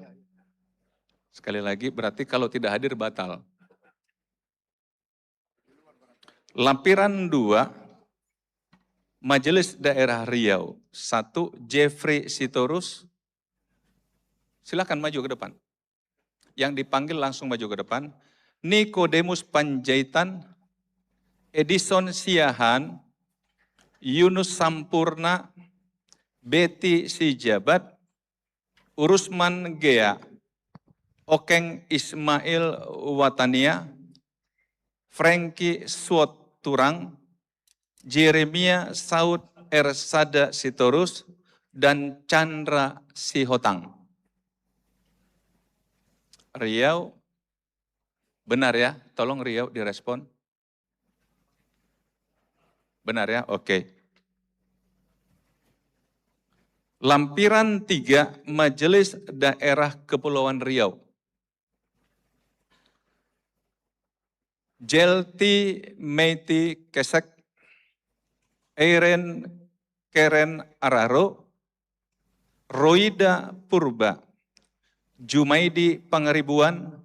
Sekali lagi, berarti kalau tidak hadir batal. Lampiran 2, Majelis Daerah Riau. 1. Jeffrey Sitorus. Silakan maju ke depan. Yang dipanggil langsung maju ke depan. Nikodemus Panjaitan, Edison Siahan, Yunus Sampurna, Betty Sijabat, Urusman Gea, Okeng Ismail Watania, Franky Swot Turang, Jeremia Saud Ersada Sitorus, dan Chandra Sihotang. Riau, benar ya? Tolong Riau direspon. Benar ya? Oke. Lampiran 3 Majelis Daerah Kepulauan Riau. Jelti Meiti Kesek, Eiren Keren Araro, Roida Purba, Jumaidi Pangeribuan,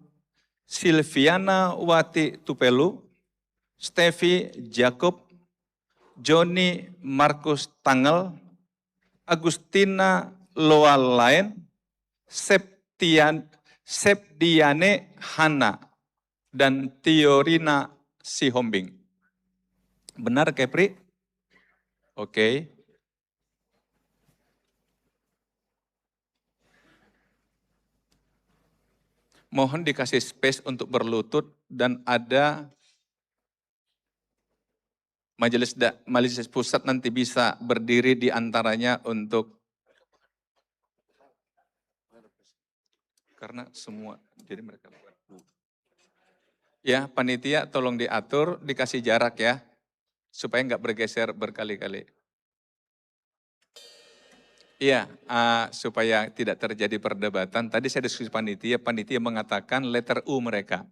Silviana Wati Tupelu, Stevi Jacob, Joni Markus Tangel, Agustina Loalain, Sepdiane Hana, dan Tiorina Sihombing. Benar Kepri? Oke. Mohon dikasih space untuk berlutut dan ada majelis pusat nanti bisa berdiri di antaranya untuk karena semua jadi mereka ya panitia tolong diatur dikasih jarak ya supaya nggak bergeser berkali-kali. Iya, supaya tidak terjadi perdebatan. Tadi saya diskusi panitia mengatakan letter U mereka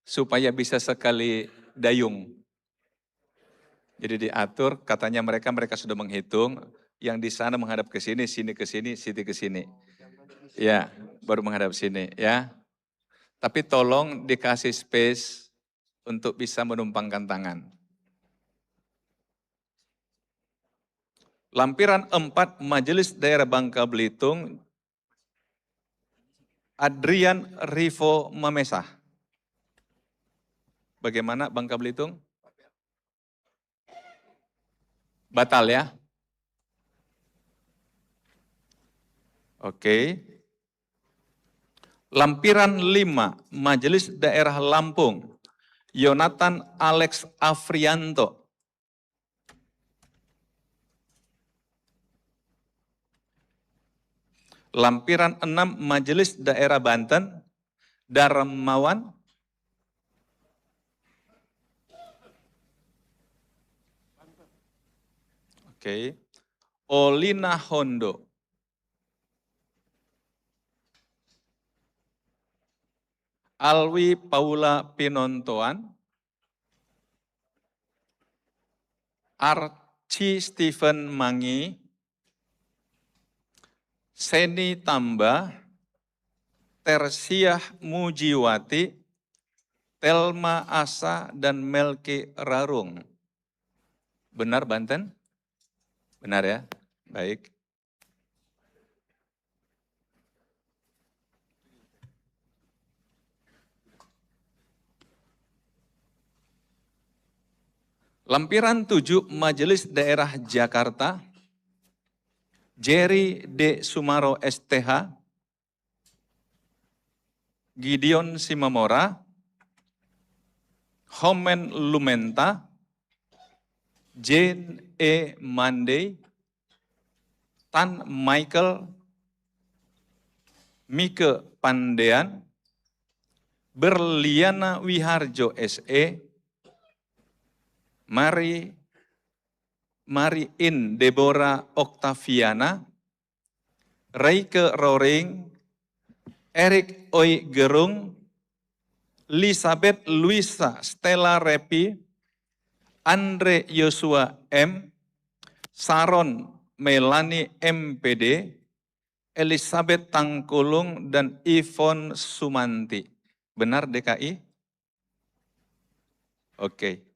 supaya bisa sekali dayung. Jadi diatur, katanya mereka sudah menghitung, yang di sana menghadap ke sini, sini ke sini, sini ke sini. Ya, baru menghadap sini ya. Tapi tolong dikasih space untuk bisa menumpangkan tangan. Lampiran 4 Majelis Daerah Bangka Belitung, Adrian Rivo Mamesah. Bagaimana Bangka Belitung? Batal ya? Oke. Lampiran 5, Majelis Daerah Lampung, Yonatan Alex Afrianto. Lampiran 6, Majelis Daerah Banten, Darmawan. Oke. Olina Hondo. Alwi Paula Pinontoan. Archie Stephen Mangi. Seni Tamba. Tersiah Mujiwati. Telma Asa dan Melki Rarung. Benar Banten? Benar ya? Baik. Lampiran 7 Majelis Daerah Jakarta, Jerry D. Sumaro STH, Gideon Simamora, Homen Lumenta, Jane E. Monday, Tan Michael, Mike Pandean, Berliana Wiharjo SE, Mari In Deborah Octaviana, Reike Roring, Erik Oi Gerung, Elizabeth Luisa Stella Repi, Andre Yosua M, Saron Melani MPD, Elizabeth Tangkulung, dan Ivon Sumanti. Benar DKI? Oke.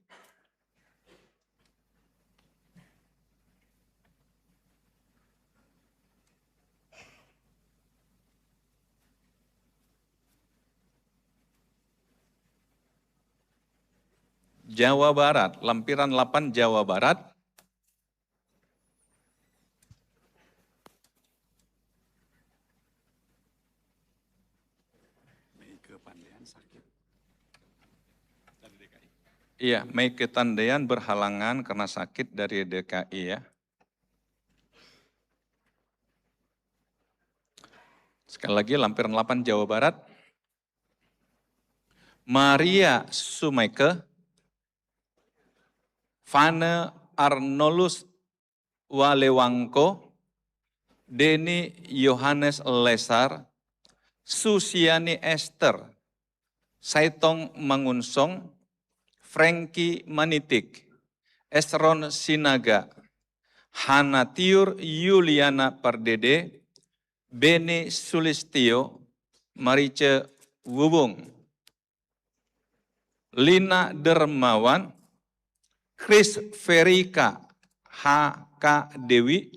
Jawa Barat, lampiran 8 Jawa Barat. Iya, Meike Tandean berhalangan karena sakit dari DKI ya. Sekali lagi, lampiran 8 Jawa Barat. Maria Sumeike, Vane Arnolus Walewangko, Deni Yohanes Lesar, Susiani Esther, Saitong Mangunsong, Frankie Manitik, Esron Sinaga, Hanatiur Yuliana Pardede, Beni Sulistio, Marice Wubung, Lina Dermawan, Chris Verika, H.K. Dewi,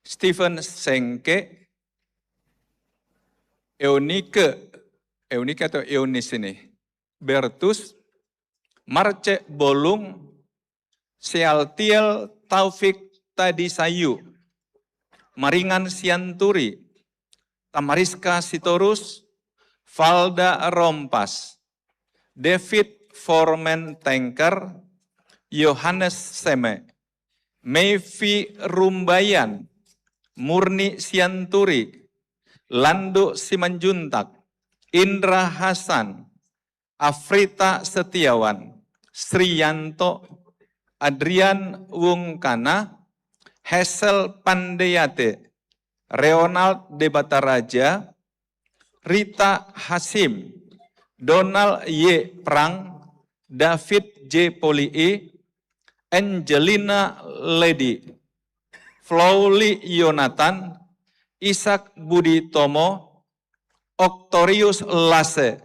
Stephen Sengke, Eunike atau Eunis ini, Bertus, Marce Bolung, Sealtiel Taufik Tadisayu, Maringan Sianturi, Tamariska Sitorus, Valda Rompas, David Forman Tanker, Yohanes Seme, Mevi Rumbayan, Murni Sianturi, Lando Simanjuntak, Indra Hasan, Afrita Setiawan, Sriyanto, Adrian Wungkana, Hesel Pandeyate, Ronald Debataraja, Rita Hasim, Donald Y. Prang, David J. Polii, Angelina Lady, Flowly Yonatan, Ishak Budi Tomo, Octorius Lase,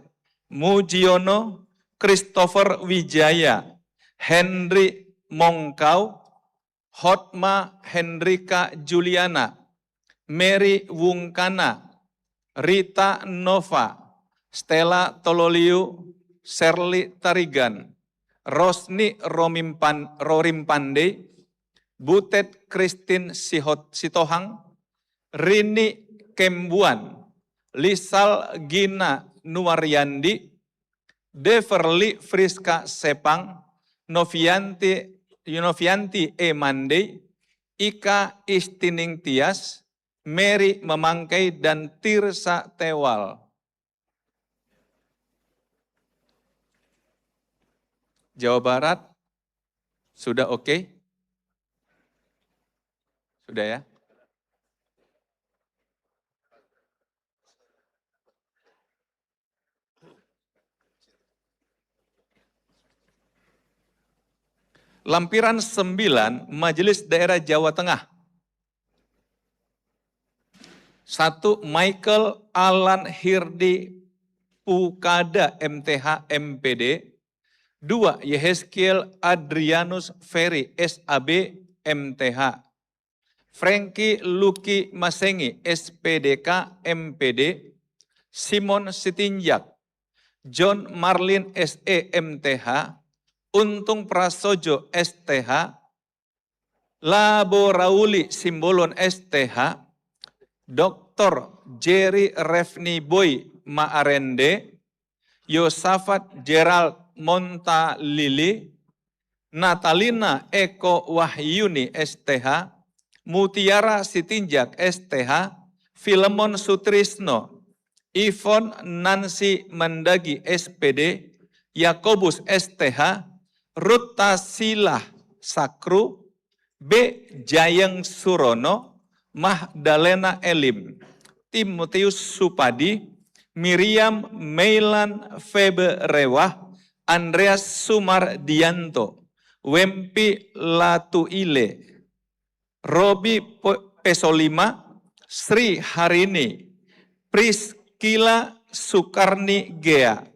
Mujiono, Christopher Wijaya, Henry Mongkau, Hotma Hendrika Juliana, Mary Wungkana, Rita Nova, Stella Tololiu, Shirley Tarigan, Rosni Rorimpande, Butet Christine Sitohang, Rini Kembuan, Lisal Gina Nuwaryandi, Deverly Friska Sepang, Novianti E. Mande, Ika Istining Tias, Mary Memangkai, dan Tirsa Tewal. Jawa Barat, sudah oke? Sudah ya? Lampiran 9, Majelis Daerah Jawa Tengah. 1. Michael Alan Hirdi Pukada MTH MPD. 2. Yehezkiel Adrianus Ferry SAB MTH. Frankie Luki Masengi SPDK MPD. Simon Sitinjak, John Marlin SE MTH. Untung Prasojo STH, Labo Rauli Simbolon STH, Dr. Jerry Refni Boy Maarende, Yosafat Gerald Monta Lili, Natalina Eko Wahyuni STH, Mutiara Sitinjak STH, Filemon Sutrisno, Ivon Nancy Mandagi SPD, Yakobus STH, Ruta Silah Sakru, B. Jayeng Surono, Mahdalena Elim, Timotius Supadi, Miriam Meilan Febe Rewah, Andreas Sumardianto, Wempi Latuile, Robi Pesolima, Sri Harini, Priskila Sukarni Gea,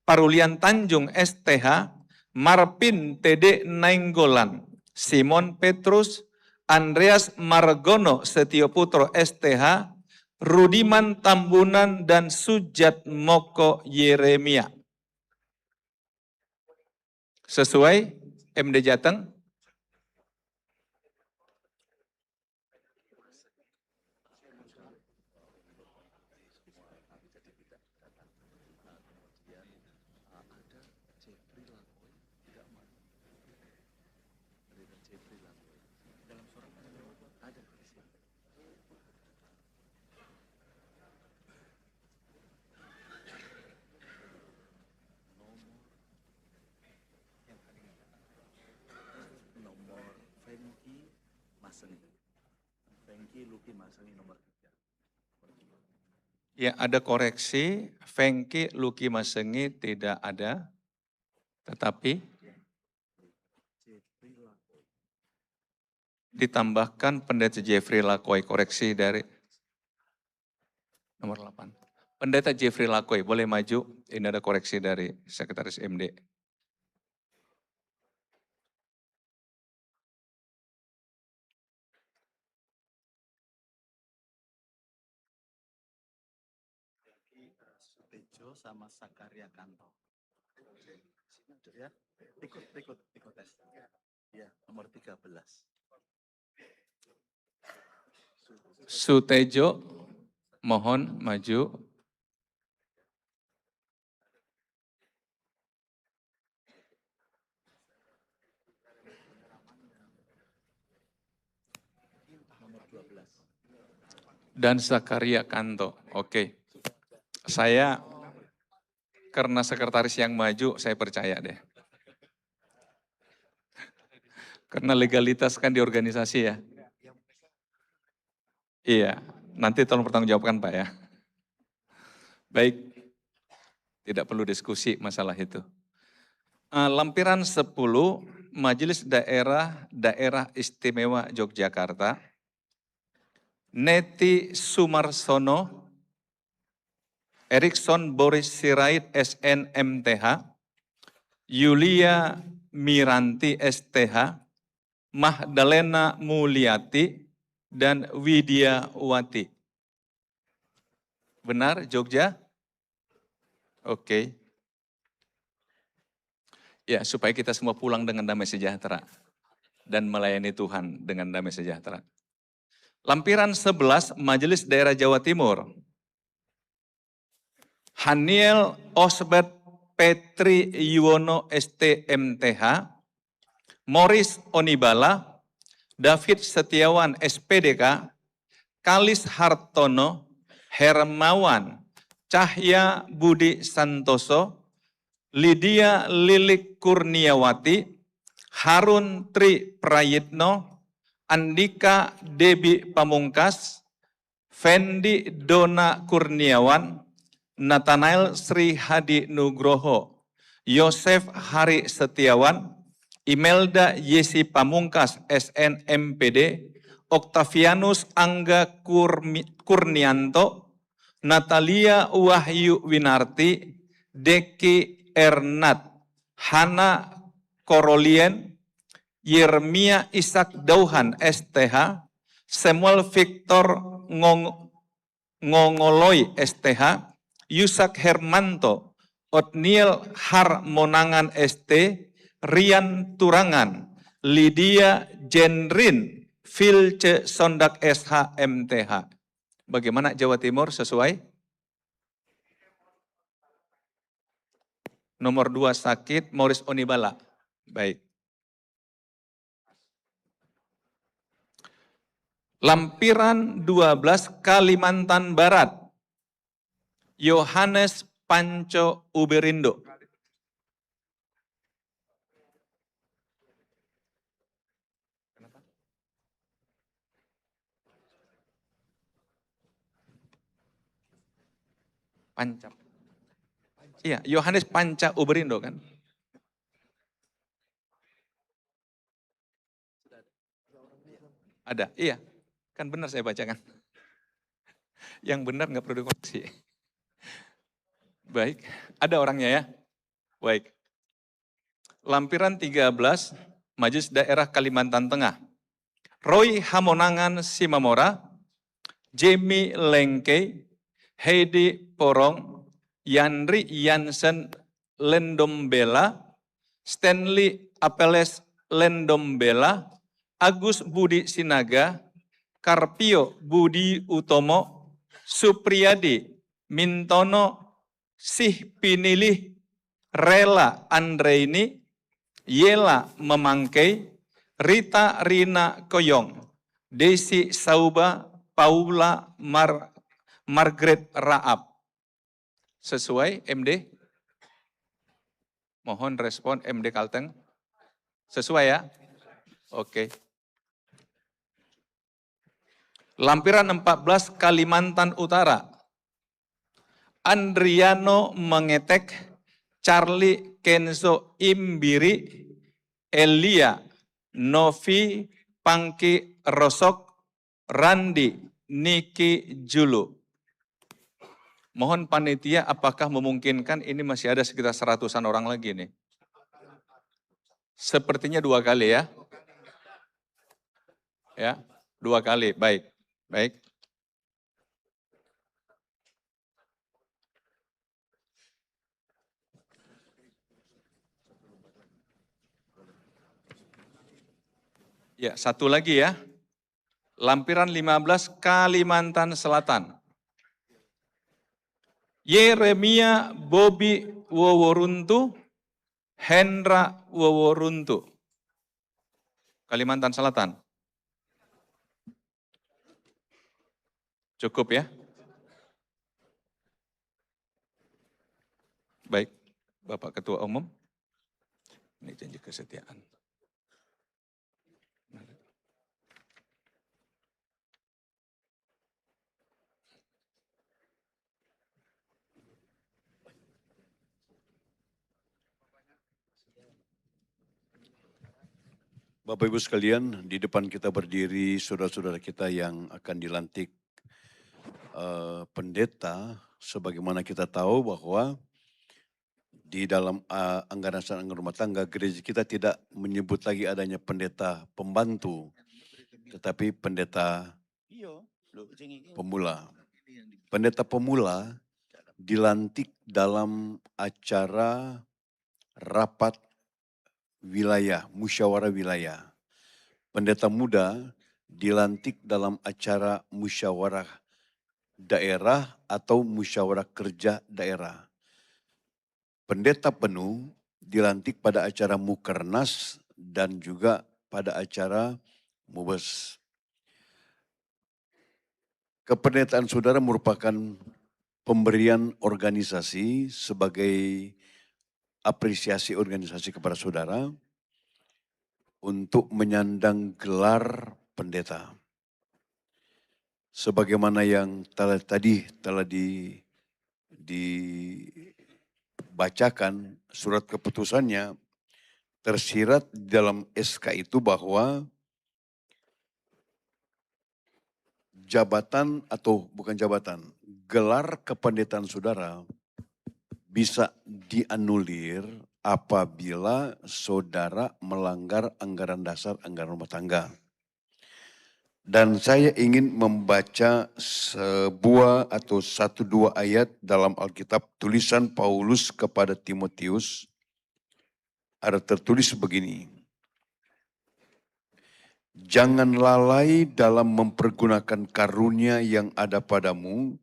Parulian Tanjung STH, Marpin TD Nainggolan, Simon Petrus, Andreas Margono Setioputro STH, Rudiman Tambunan, dan Sujat Moko Yeremia. Sesuai MD Jateng. Ya, ada koreksi, Fengki Luki Masengi tidak ada, tetapi ditambahkan Pendeta Jeffrey Lakoy, koreksi dari nomor 8. Pendeta Jeffrey Lakoy, boleh maju, ini ada koreksi dari Sekretaris MD. Sutejo sama Sakaria Kanto. Ya, ikut tes. Ya, nomor 13. Sutejo, mohon maju. Nomor 12. Dan Zakaria Kanto, oke. Saya, karena sekretaris yang maju, saya percaya deh. Karena legalitas kan di organisasi ya. Iya, nanti tolong pertanggungjawabkan Pak ya. Baik, tidak perlu diskusi masalah itu. Lampiran 10, Majelis Daerah Istimewa Yogyakarta, Neti Sumarsono, Erikson Boris Sirait SNMTH, Yulia Miranti STH, Mahdalena Mulyati, dan Widya Wati. Benar, Jogja? Oke. Ya, supaya kita semua pulang dengan damai sejahtera dan melayani Tuhan dengan damai sejahtera. Lampiran 11, Majelis Daerah Jawa Timur. Haniel Osbert Petri Yuwono STMTH, Morris Onibala, David Setiawan SPDK, Kalis Hartono, Hermawan Cahya Budi Santoso, Lydia Lilik Kurniawati, Harun Tri Prayitno, Andika Debi Pamungkas, Fendi Dona Kurniawan, Nathanael Sri Hadi Nugroho, Yosef Hari Setiawan, Imelda Yesi Pamungkas SNMPD, Octavianus Angga Kurnianto, Natalia Wahyu Winarti, Deki Ernat, Hana Korolien, Yermia Ishak Dauhan STH, Samuel Victor Ngongoloy STH, Yusak Hermanto, Otniel Harmonangan ST, Rian Turangan, Lydia Jenrin, Filce Sondak SH MTH. Bagaimana Jawa Timur sesuai? Nomor 2 sakit, Morris Onibala. Baik. Lampiran 12 Kalimantan Barat, Yohanes Panco Uberindo. Panca. Iya, Yohanes Panca Uberindo kan. Ada, iya. Kan benar saya bacakan. Yang benar nggak perlu dikoreksi. Baik, ada orangnya ya. Baik. Lampiran 13, Majelis Daerah Kalimantan Tengah. Roy Hamonangan Simamora, Jamie Lengke, Heidi Porong, Yandri Yansen Lendombela, Stanley Apeles Lendombela, Agus Budi Sinaga, Karpio Budi Utomo, Supriyadi Mintono, Sih Pinilih, Rela Andreini, Yela Memangkei, Rita Rina Koyong, Desi Sauba, Paula Margaret Raab. Sesuai MD? Mohon respon MD Kalteng. Sesuai ya? Oke. Lampiran 14 Kalimantan Utara. Andriano Mengetek, Charlie Kenzo Imbiri, Elia Novi Pangki Rosok, Randi Niki Julu. Mohon panitia apakah memungkinkan ini masih ada sekitar 100-an orang lagi nih? Sepertinya 2 kali ya. Ya, 2 kali. Baik. Baik. Ya, satu lagi ya. Lampiran 15 Kalimantan Selatan. Yeremia Bobi Woworuntu, Hendra Woworuntu. Kalimantan Selatan. Cukup ya? Baik, Bapak Ketua Umum. Ini janji kesetiaan. Bapak Ibu sekalian, di depan kita berdiri saudara-saudara kita yang akan dilantik pendeta, sebagaimana kita tahu bahwa di dalam anggaran rumah tangga gereja kita tidak menyebut lagi adanya pendeta pembantu, tetapi pendeta pemula. Pendeta pemula dilantik dalam acara rapat wilayah, musyawarah wilayah. Pendeta muda dilantik dalam acara musyawarah daerah atau musyawarah kerja daerah. Pendeta penuh dilantik pada acara Mukernas dan juga pada acara Mubes. Kependetaan saudara merupakan pemberian organisasi sebagai apresiasi organisasi kepada saudara untuk menyandang gelar pendeta. Sebagaimana yang tadi telah dibacakan surat keputusannya, tersirat dalam SK itu bahwa jabatan atau bukan jabatan, gelar kependetaan saudara bisa dianulir apabila saudara melanggar anggaran dasar anggaran rumah tangga. Dan saya ingin membaca sebuah atau 1-2 ayat dalam Alkitab tulisan Paulus kepada Timotius. Ada tertulis begini. Jangan lalai dalam mempergunakan karunia yang ada padamu,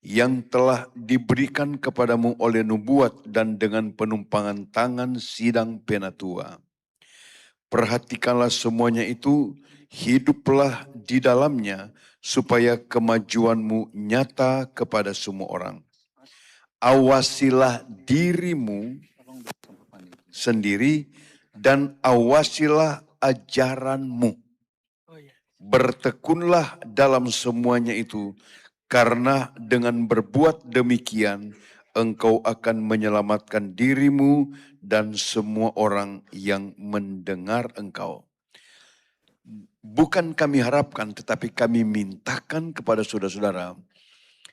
yang telah diberikan kepadamu oleh nubuat dan dengan penumpangan tangan sidang penatua. Perhatikanlah semuanya itu, hiduplah di dalamnya supaya kemajuanmu nyata kepada semua orang. Awasilah dirimu sendiri dan awasilah ajaranmu. Bertekunlah dalam semuanya itu, karena dengan berbuat demikian engkau akan menyelamatkan dirimu dan semua orang yang mendengar engkau. Bukan kami harapkan, tetapi kami mintakan kepada saudara-saudara,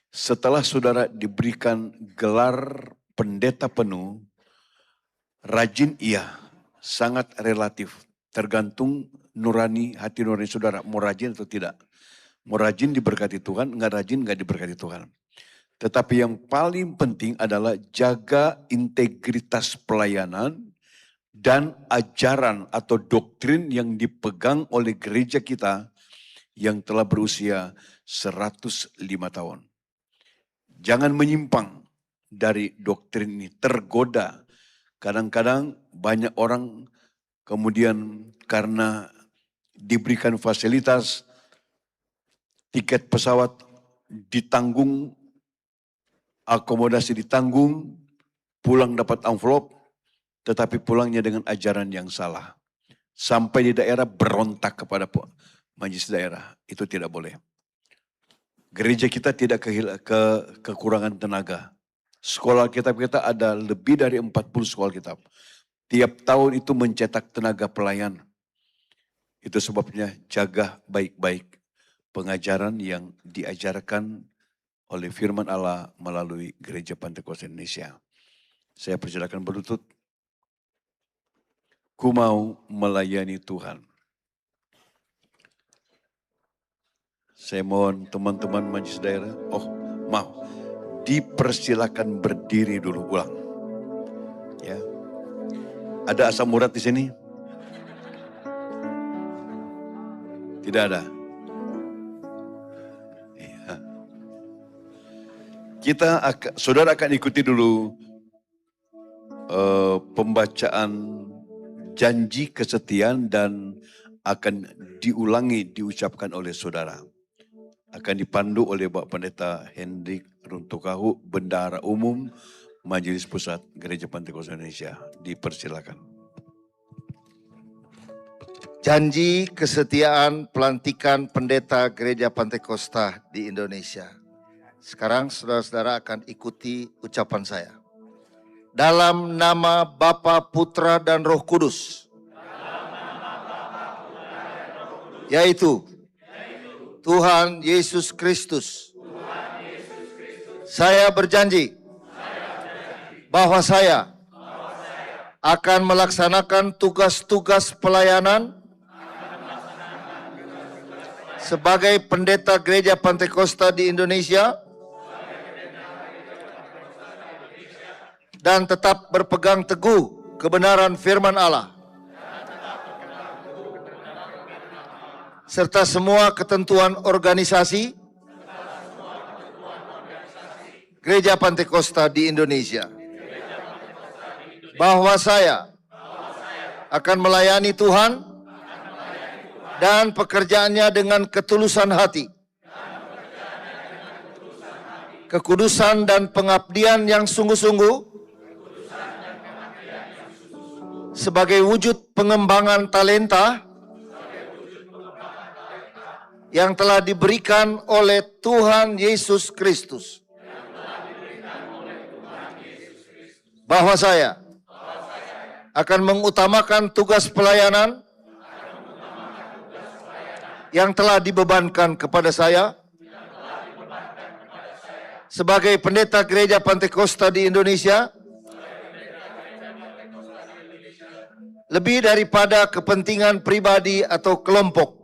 setelah saudara diberikan gelar pendeta penuh, rajin iya, sangat relatif, tergantung nurani, hati nurani saudara, mau rajin atau tidak. Mau rajin diberkati Tuhan, enggak rajin enggak diberkati Tuhan. Tetapi yang paling penting adalah jaga integritas pelayanan dan ajaran atau doktrin yang dipegang oleh gereja kita yang telah berusia 105 tahun. Jangan menyimpang dari doktrin ini, tergoda. Kadang-kadang banyak orang kemudian karena diberikan fasilitas, tiket pesawat ditanggung, akomodasi ditanggung, pulang dapat amplop, tetapi pulangnya dengan ajaran yang salah. Sampai di daerah berontak kepada majelis daerah. Itu tidak boleh. Gereja kita tidak kekurangan tenaga. Sekolah kitab kita ada lebih dari 40 sekolah kitab. Tiap tahun itu mencetak tenaga pelayan. Itu sebabnya jaga baik-baik pengajaran yang diajarkan oleh firman Allah melalui Gereja Pantekosta Indonesia. Saya persilakan berlutut. Ku mau melayani Tuhan. Saya mohon teman-teman majelis daerah, mau dipersilakan berdiri dulu pulang. Ya. Ada asam urat di sini? Tidak ada. Ya. Saudara akan ikuti dulu pembacaan janji kesetiaan dan akan diucapkan oleh saudara. Akan dipandu oleh Bapak Pendeta Hendrik Runtukahu, Bendahara Umum Majelis Pusat Gereja Pantekosta Indonesia. Dipersilakan. Janji kesetiaan pelantikan pendeta Gereja Pantekosta di Indonesia. Sekarang saudara-saudara akan ikuti ucapan saya. Dalam nama Bapa, Putra, dan Roh Kudus. Yaitu Tuhan Yesus Kristus. Saya berjanji bahwa saya akan melaksanakan tugas-tugas pelayanan sebagai pendeta Gereja Pantekosta di Indonesia dan tetap berpegang teguh kebenaran firman Allah serta semua ketentuan organisasi Gereja Pantekosta di Indonesia. Bahwa saya akan melayani Tuhan dan pekerjaannya dengan ketulusan hati, kekudusan dan pengabdian yang sungguh-sungguh sebagai wujud pengembangan talenta yang telah diberikan oleh Tuhan Yesus Kristus. Bahwa saya akan mengutamakan tugas pelayanan yang telah dibebankan kepada saya sebagai pendeta Gereja Pantekosta di Indonesia, lebih daripada kepentingan pribadi atau kelompok.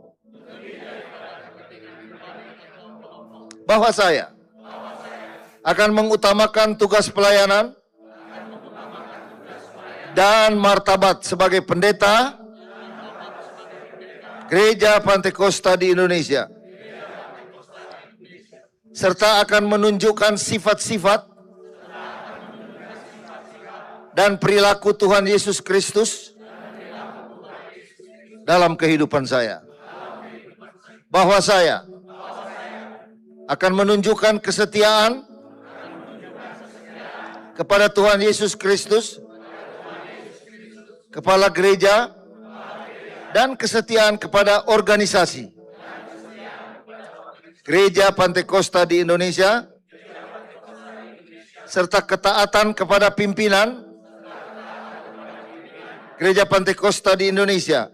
Bahwa saya akan mengutamakan tugas pelayanan dan martabat sebagai pendeta Gereja Pantekosta di Indonesia, serta akan menunjukkan sifat-sifat dan perilaku Tuhan Yesus Kristus dalam kehidupan saya. Bahwa saya akan menunjukkan kesetiaan kepada Tuhan Yesus Kristus, Kepala Gereja, dan kesetiaan kepada organisasi Gereja Pantekosta di Indonesia, serta ketaatan kepada pimpinan Gereja Pantekosta di Indonesia,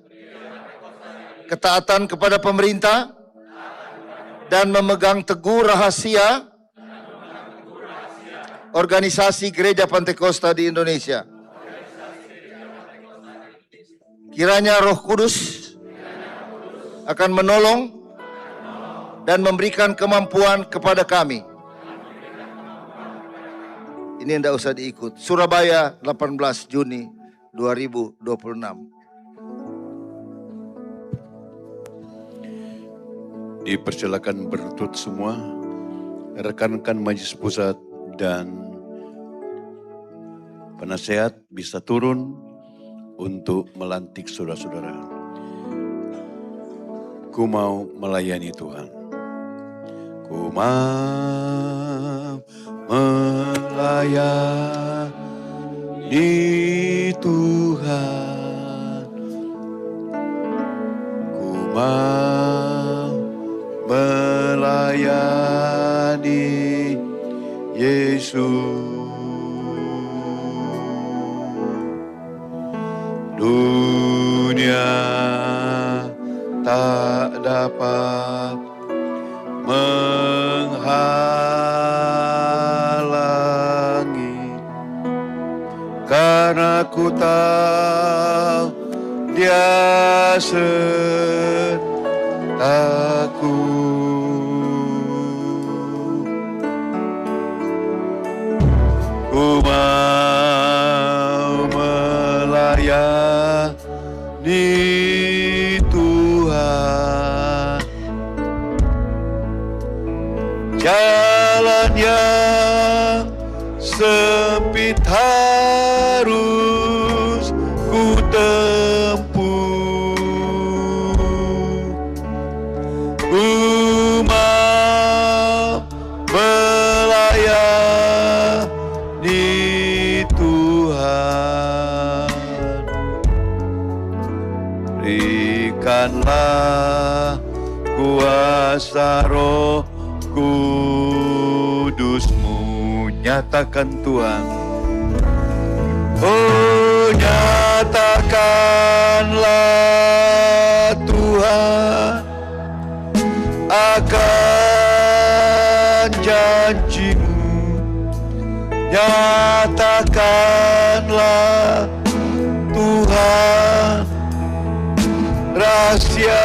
ketaatan kepada pemerintah, dan memegang teguh rahasia organisasi Gereja Pantekosta di Indonesia. Kiranya Roh Kudus akan menolong dan memberikan kemampuan kepada kami. Ini tidak usah diikut. Surabaya, 18 Juni 2026. Dipersilakan berlutut semua, rekan-rekan Majelis Pusat dan penasehat bisa turun untuk melantik saudara-saudara. Ku mau melayani Tuhan. Ku mau melayani Tuhan. Ku mau melayani Yesus. Dunia tak dapat menghalangi, karena ku tahu Dia sertaku. Ku mau melayani Tuhan. Jalan yang sempit harus ku tempuh. Ku mau melayani Tuhan. Berikanlah kuasa Roh Kudus-Mu, nyatakan Tuhan. Oh, nyatakanlah Tuhan akan janji-Mu. Nyatakanlah Tuhan rahasia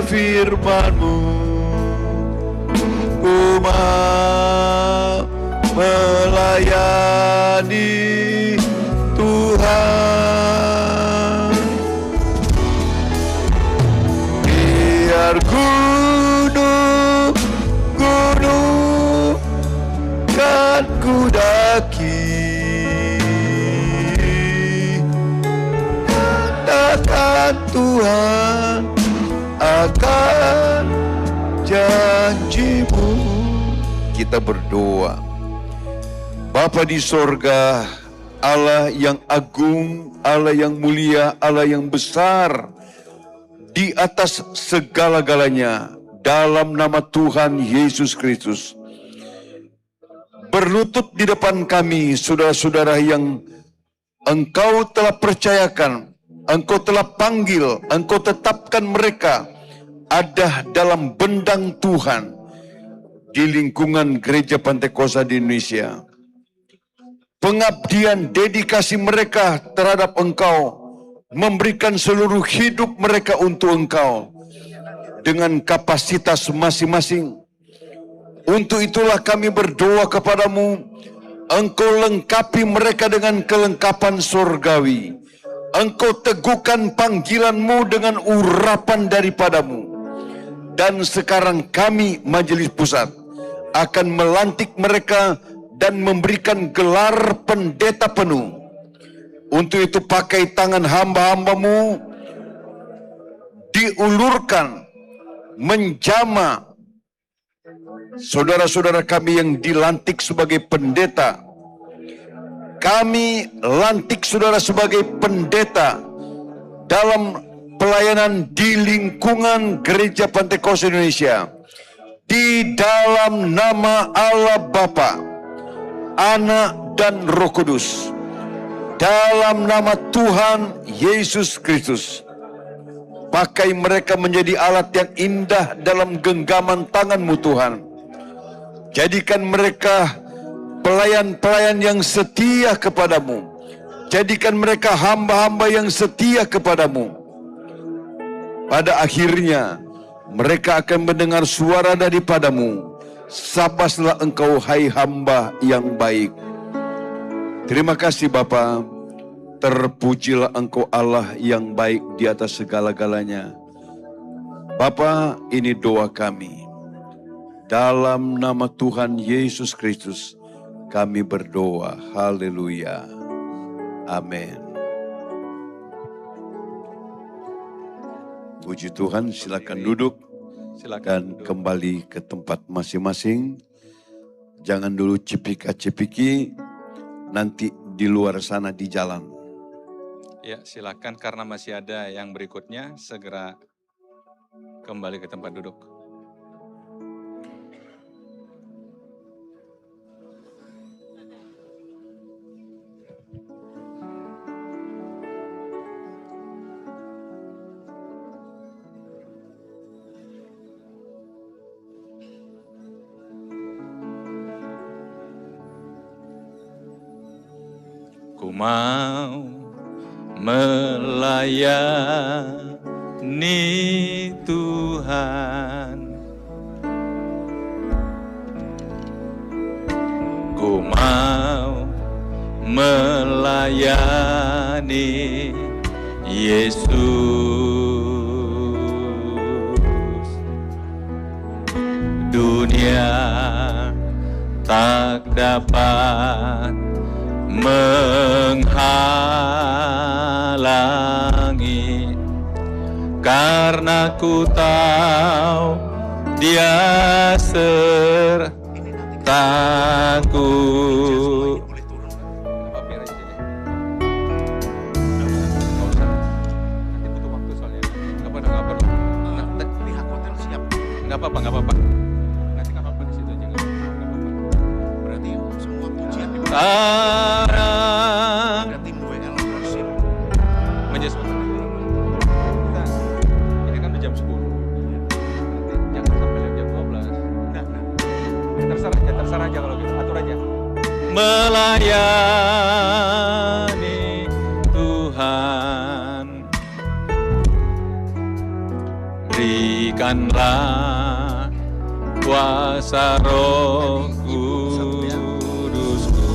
firman-Mu. Ku mau melayani Tuhan. Biar gunung kan ku daki, katakan Tuhan akan janji-Mu. Kita berdoa. Bapa di sorga, Allah yang agung, Allah yang mulia, Allah yang besar, di atas segala-galanya, dalam nama Tuhan Yesus Kristus, berlutut di depan kami, saudara-saudara yang Engkau telah percayakan, Engkau telah panggil, Engkau tetapkan mereka ada dalam bendang Tuhan di lingkungan Gereja Pantekosta di Indonesia. Pengabdian, dedikasi mereka terhadap Engkau, memberikan seluruh hidup mereka untuk Engkau dengan kapasitas masing-masing. Untuk itulah kami berdoa kepadamu, Engkau lengkapi mereka dengan kelengkapan surgawi. Engkau teguhkan panggilan-Mu dengan urapan daripadamu. Dan sekarang kami Majelis Pusat akan melantik mereka dan memberikan gelar pendeta penuh. Untuk itu pakai tangan hamba-hamba-Mu, diulurkan, menjama saudara-saudara kami yang dilantik sebagai pendeta. Kami lantik saudara sebagai pendeta dalam pelayanan di lingkungan Gereja Pantekosta Indonesia. Di dalam nama Allah Bapa, Anak dan Roh Kudus. Dalam nama Tuhan Yesus Kristus. Pakai mereka menjadi alat yang indah dalam genggaman tangan-Mu Tuhan. Jadikan mereka pelayan-pelayan yang setia kepadamu. Jadikan mereka hamba-hamba yang setia kepadamu. Pada akhirnya, mereka akan mendengar suara daripadamu. Sabaslah Engkau, hai hamba yang baik. Terima kasih Bapa. Terpujilah Engkau Allah yang baik di atas segala-galanya. Bapa, ini doa kami. Dalam nama Tuhan Yesus Kristus, kami berdoa. Haleluya. Amin. Puji Tuhan, silakan duduk Silakan dan duduk. kembali ke tempat masing-masing. Jangan dulu cipika-cipiki, nanti di luar sana di jalan. Ya, silakan karena masih ada yang berikutnya, segera kembali ke tempat duduk. Ku mau melayani Tuhan. Ku mau melayani Yesus. Dunia tak dapat menghalangi, karena ku tahu Dia sertaku. Nanti butuh waktu soalnya. Nggak perlu. Pihak hotel siap. Nggak apa-apa. Nanti nggak apa-apa di situ aja, nggak apa-apa. Berarti semua pujian di Sekarang ada tim WL worship. menyesuaikan kita, ini kan udah jam 10. Nanti jangan sampai jam 12. Terserah aja kalau gitu, atur aja. Melayani Tuhan, berikanlah kuasa Roh Kudus-Ku.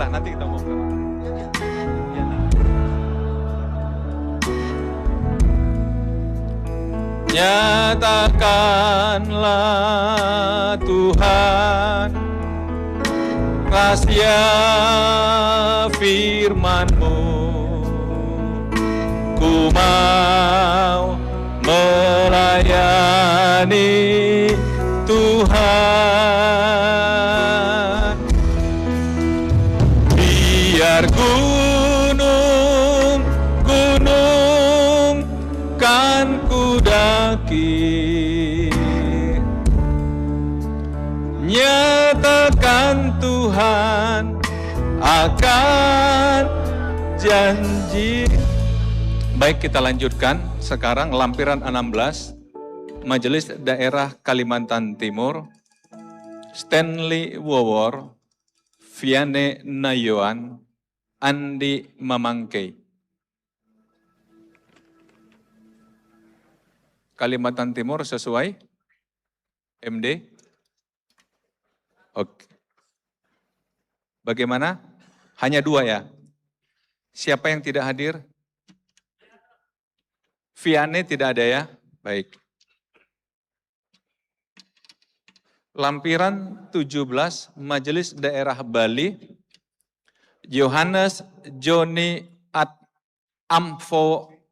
Nanti kita ngobrol. Nyatakanlah Tuhan rahasia firman-Mu. Ku mau melayani Tuhan. Biar gunung kan ku daki, nyatakan Tuhan akan janji. Baik, kita lanjutkan sekarang lampiran 16, Majelis Daerah Kalimantan Timur, Stanley Wowor, Viane Nayoan, Andi Mamangkei. Kalimantan Timur sesuai MD? Oke. Bagaimana? Hanya 2 ya? Siapa yang tidak hadir? Viane tidak ada ya? Baik. Lampiran 17, Majelis Daerah Bali, Yohanes Joni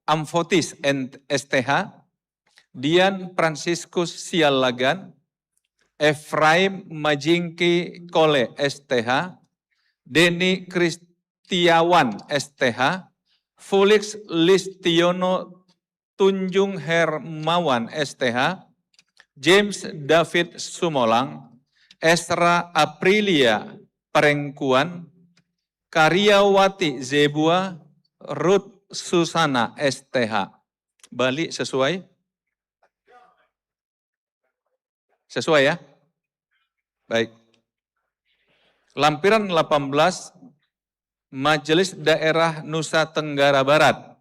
Amfotis STH, Dian Franciscus Sialagan, Efraim Majingki Kole STH, Deni Kristiawan STH, Felix Listiono Tunjung Hermawan STH, James David Sumolang, Esra Aprilia Perengkuan, Karyawati Zebua, Ruth Susana STH. Bali sesuai? Sesuai ya? Baik. Lampiran 18, Majelis Daerah Nusa Tenggara Barat,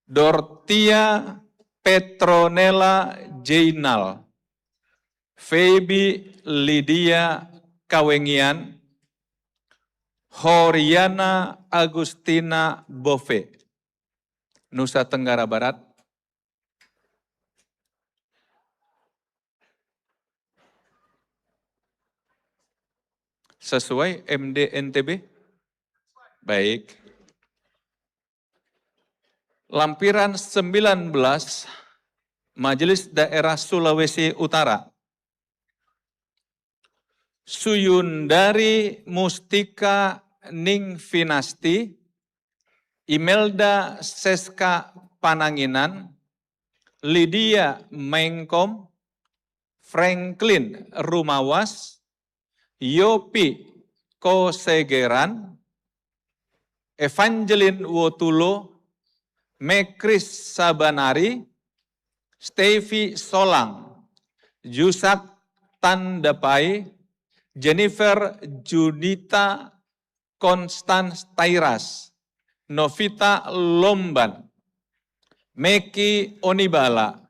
Dortia Petronella Jainal, Feby Lydia Kawengian, Horiana Agustina Bove, Nusa Tenggara Barat. Sesuai MD NTB? Baik. Lampiran 19, Majelis Daerah Sulawesi Utara. Suyundari Mustika Ningfinasti, Imelda Seska Pananginan, Lydia Mengkom, Franklin Rumawas, Yopi Kosegeran, Evangeline Wotulo, Mekris Sabanari, Stevie Solang, Yusak Tandapai, Jennifer Judita Konstans Tairas, Novita Lomban, Meki Onibala,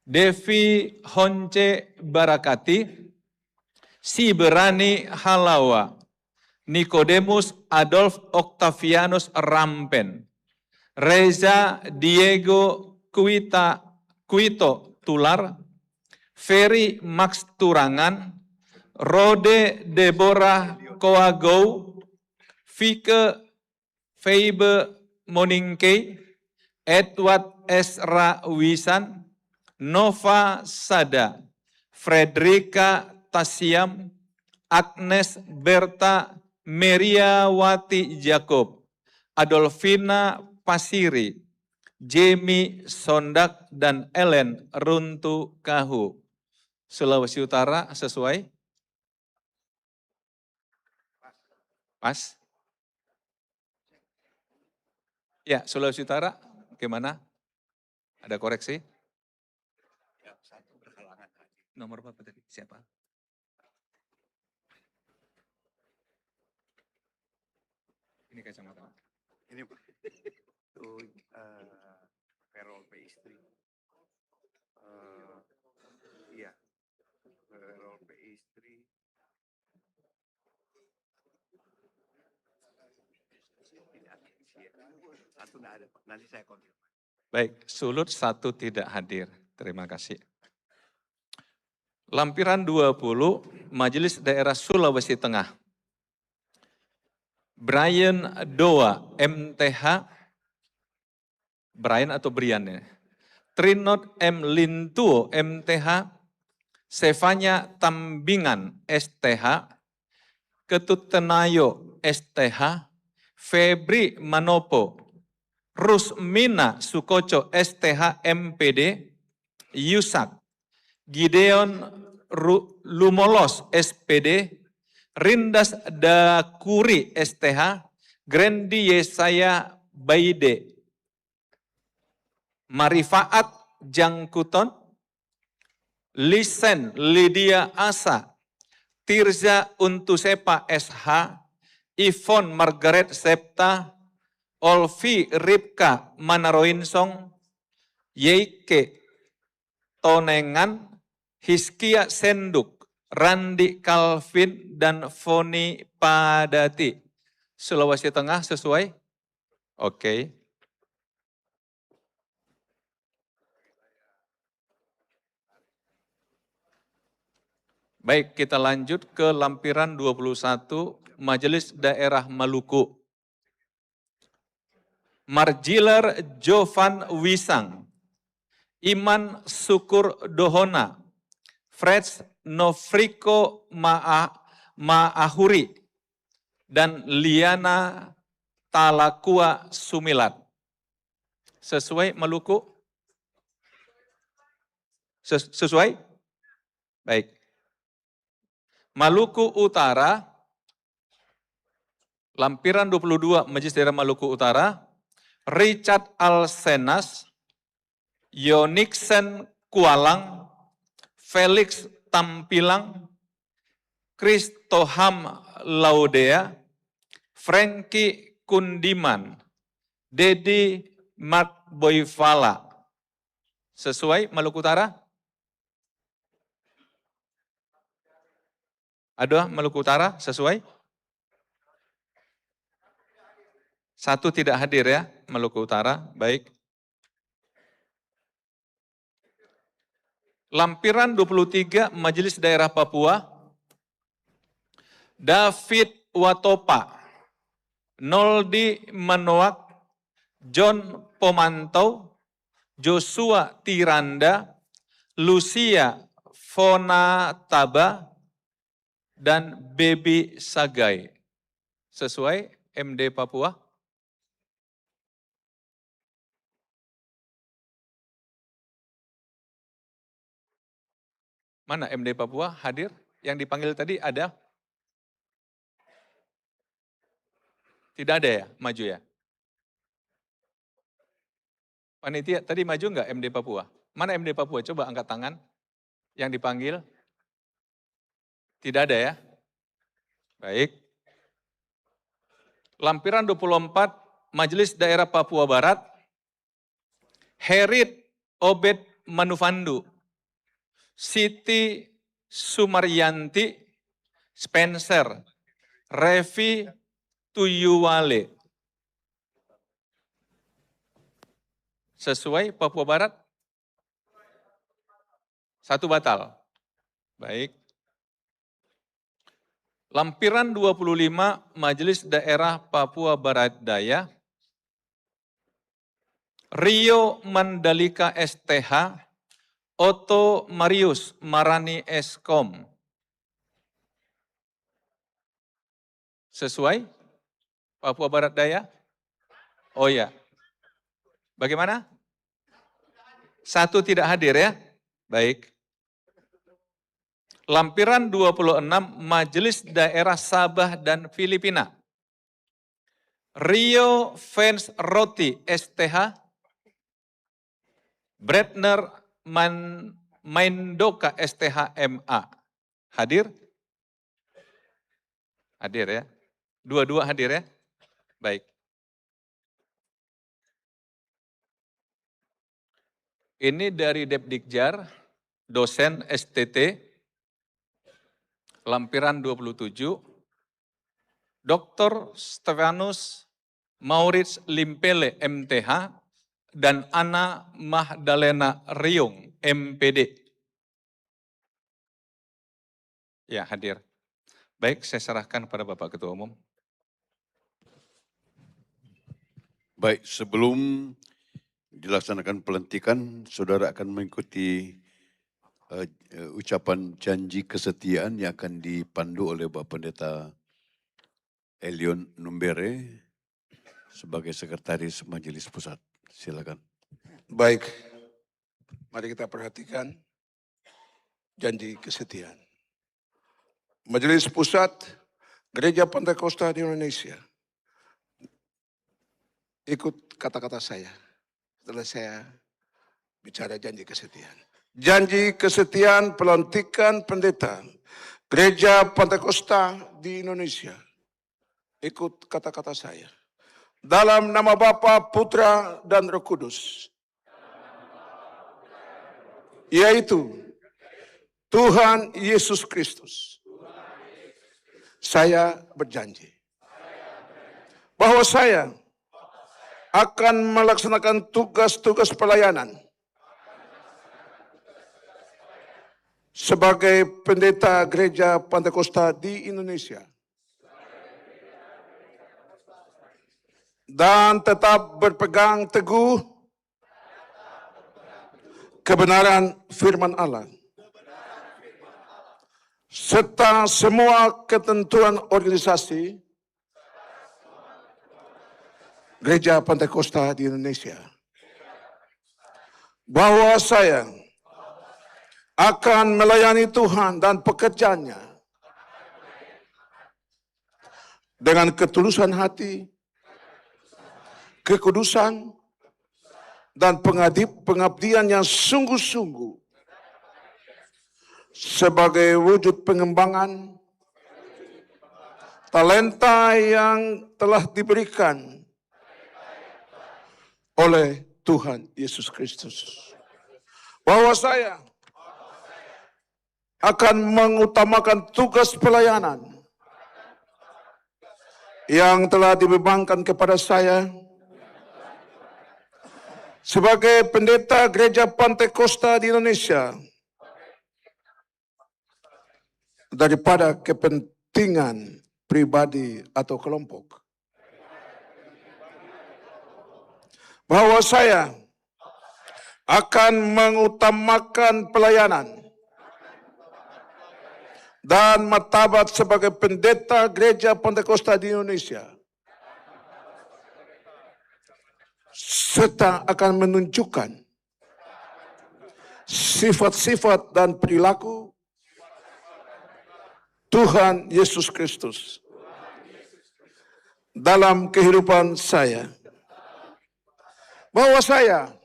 Devi Honce Barakati, Siberani Halawa, Nicodemus Adolf Octavianus Rampen, Reza Diego Kuito Tular, Ferry Max Turangan, Rode Deborah Koagou, Fike Feibe Moningke, Edward Esra Wisan, Nova Sada, Fredrika Tasiam, Agnes Berta Meriawati Jacob, Adolfina Pasiri, Jamie Sondak, dan Ellen Runtu Kahu. Sulawesi Utara sesuai? Pas? Ya, Sulawesi Utara gimana? Ada koreksi? Nomor berapa tadi? Siapa? Ini kacamata. Ini tuh Ferrol P istri. Iya, Ferrol P istri. Satu nggak ada, nanti saya konfirmasi. Baik, Sulut 1 tidak hadir. Terima kasih. Lampiran 20, Majelis Daerah Sulawesi Tengah. Brian Doa, MTH, Brian atau Brian ya. Trinot M. Lintuo, MTH, Sevanya Tambingan, STH, Ketut Tenayo, STH, Febri Manopo, Rusmina Sukoco, STH, MPD, Yusak, Gideon Lumolos, SPD, Rindas Dakuri, STH, Grendi Yesaya Baide, Marifaat Jangkuton, Lisen Lydia Asa, Tirza Untusepa SH, Ivon Margaret Septa, Olvi Ripka Manaroinsong, Yeike Tonengan, Hiskia Senduk, Randi Calvin, dan Foni Padati. Sulawesi Tengah sesuai? Oke. Baik, kita lanjut ke lampiran 21, Majelis Daerah Maluku. Marjiler Jovan Wisang, Iman Sukur Dohona, Freds Nofriko Maahuri, dan Liana Talakua Sumilat. Sesuai Maluku? Sesuai? Baik. Maluku Utara, lampiran 22 Majelis Daerah Maluku Utara, Richard Alsenas, Yoniksen Kualang, Felix Tampilang, Kristoham Laudea, Franky Kundiman, Dedi Matboyvala. Sesuai Maluku Utara? Ada Maluku Utara sesuai? 1 tidak hadir ya, Maluku Utara, baik. Lampiran 23 Majelis Daerah Papua, David Watopa, Noldi Manoak, John Pomantau, Joshua Tiranda, Lucia Fonataba, dan Baby Sagai. Sesuai MD Papua? Mana MD Papua hadir? Yang dipanggil tadi ada? Tidak ada ya? Maju ya? Panitia, tadi maju nggak MD Papua? Mana MD Papua? Coba angkat tangan. Yang dipanggil? Tidak ada ya? Baik. Lampiran 24, Majelis Daerah Papua Barat, Herit Obed Manufandu, Siti Sumaryanti, Spencer, Revi Tuyuwale. Sesuai Papua Barat? Satu batal. Baik. Lampiran 25, Majelis Daerah Papua Barat Daya, Rio Mandalika STH, Otto Marius Marani Eskom. Sesuai Papua Barat Daya? Oh ya. Bagaimana? Satu tidak hadir ya? Baik. Lampiran 26, Majelis Daerah Sabah dan Filipina. Rio Fens Roti STH, Bretner Maindoka STH MA. Hadir? Hadir ya? Dua-dua hadir ya? Baik. Ini dari Depdikjar, dosen STT, Lampiran 27, Dr. Stefanus Maurits Limpele MTH, dan Ana Mahdalena Riung MPD. Ya, hadir. Baik, saya serahkan pada Bapak Ketua Umum. Baik, sebelum dilaksanakan pelantikan, saudara akan mengikuti ucapan janji kesetiaan yang akan dipandu oleh Bapak Pendeta Elion Numbere sebagai Sekretaris Majelis Pusat. Silakan. Baik, mari kita perhatikan janji kesetiaan. Majelis Pusat Gereja Pantekosta di Indonesia. Ikut kata-kata saya setelah saya bicara janji kesetiaan. Janji kesetiaan pelantikan pendeta Gereja Pantekosta di Indonesia. Ikut kata-kata saya. Dalam nama Bapa, Putra, dan Roh Kudus. Yaitu Tuhan Yesus Kristus. Saya berjanji bahwa saya akan melaksanakan tugas-tugas pelayanan sebagai pendeta Gereja Pantekosta di Indonesia dan tetap berpegang teguh kebenaran firman Allah serta semua ketentuan organisasi Gereja Pantekosta di Indonesia, bahwa saya akan melayani Tuhan dan pekerjaannya dengan ketulusan hati, kekudusan, dan pengabdian yang sungguh-sungguh sebagai wujud pengembangan talenta yang telah diberikan oleh Tuhan Yesus Kristus. Bahwa saya akan mengutamakan tugas pelayanan yang telah dibebankan kepada saya sebagai pendeta Gereja Pantekosta di Indonesia daripada kepentingan pribadi atau kelompok. Bahwa saya akan mengutamakan pelayanan dan martabat sebagai pendeta Gereja Pantekosta di Indonesia, serta akan menunjukkan sifat-sifat dan perilaku Tuhan Yesus Kristus dalam kehidupan saya. Bahwa saya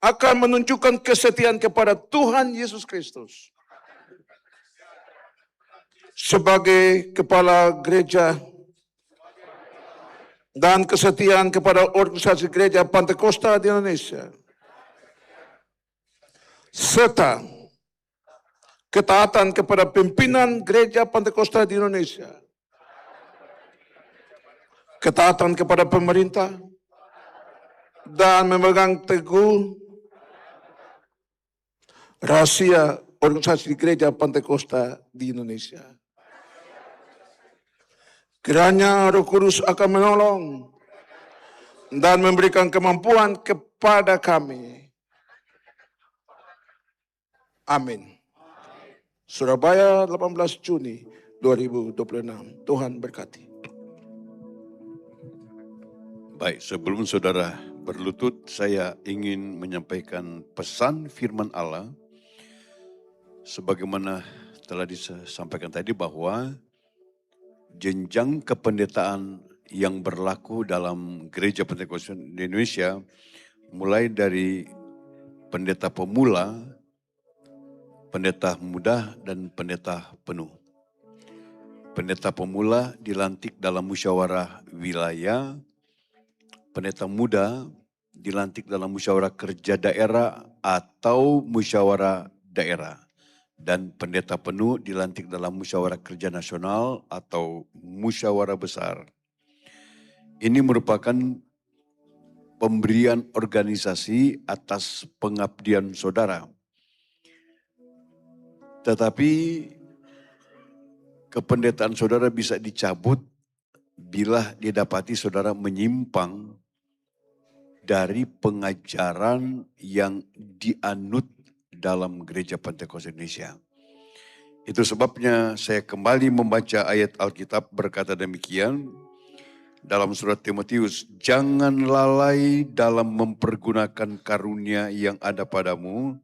akan menunjukkan kesetiaan kepada Tuhan Yesus Kristus sebagai kepala gereja dan kesetiaan kepada organisasi Gereja Pantekosta di Indonesia, serta ketaatan kepada pimpinan Gereja Pantekosta di Indonesia, ketaatan kepada pemerintah, dan memegang teguh rahasia organisasi Gereja Pantekosta di Indonesia. Kiranya Roh Kudus akan menolong dan memberikan kemampuan kepada kami. Amin. Surabaya, 18 Juni 2026. Tuhan berkati. Baik, sebelum saudara berlutut, saya ingin menyampaikan pesan firman Allah sebagaimana telah disampaikan tadi bahwa jenjang kependetaan yang berlaku dalam Gereja Pantekosta di Indonesia mulai dari pendeta pemula, pendeta muda, dan pendeta penuh. Pendeta pemula dilantik dalam musyawarah wilayah, pendeta muda dilantik dalam musyawarah kerja daerah atau musyawarah daerah. Dan pendeta penuh dilantik dalam musyawarah kerja nasional atau musyawarah besar. Ini merupakan pemberian organisasi atas pengabdian saudara. Tetapi kependetaan saudara bisa dicabut bila didapati saudara menyimpang dari pengajaran yang dianut dalam Gereja Pantekosta Indonesia. Itu sebabnya saya kembali membaca ayat Alkitab berkata demikian dalam surat Timotius, jangan lalai dalam mempergunakan karunia yang ada padamu,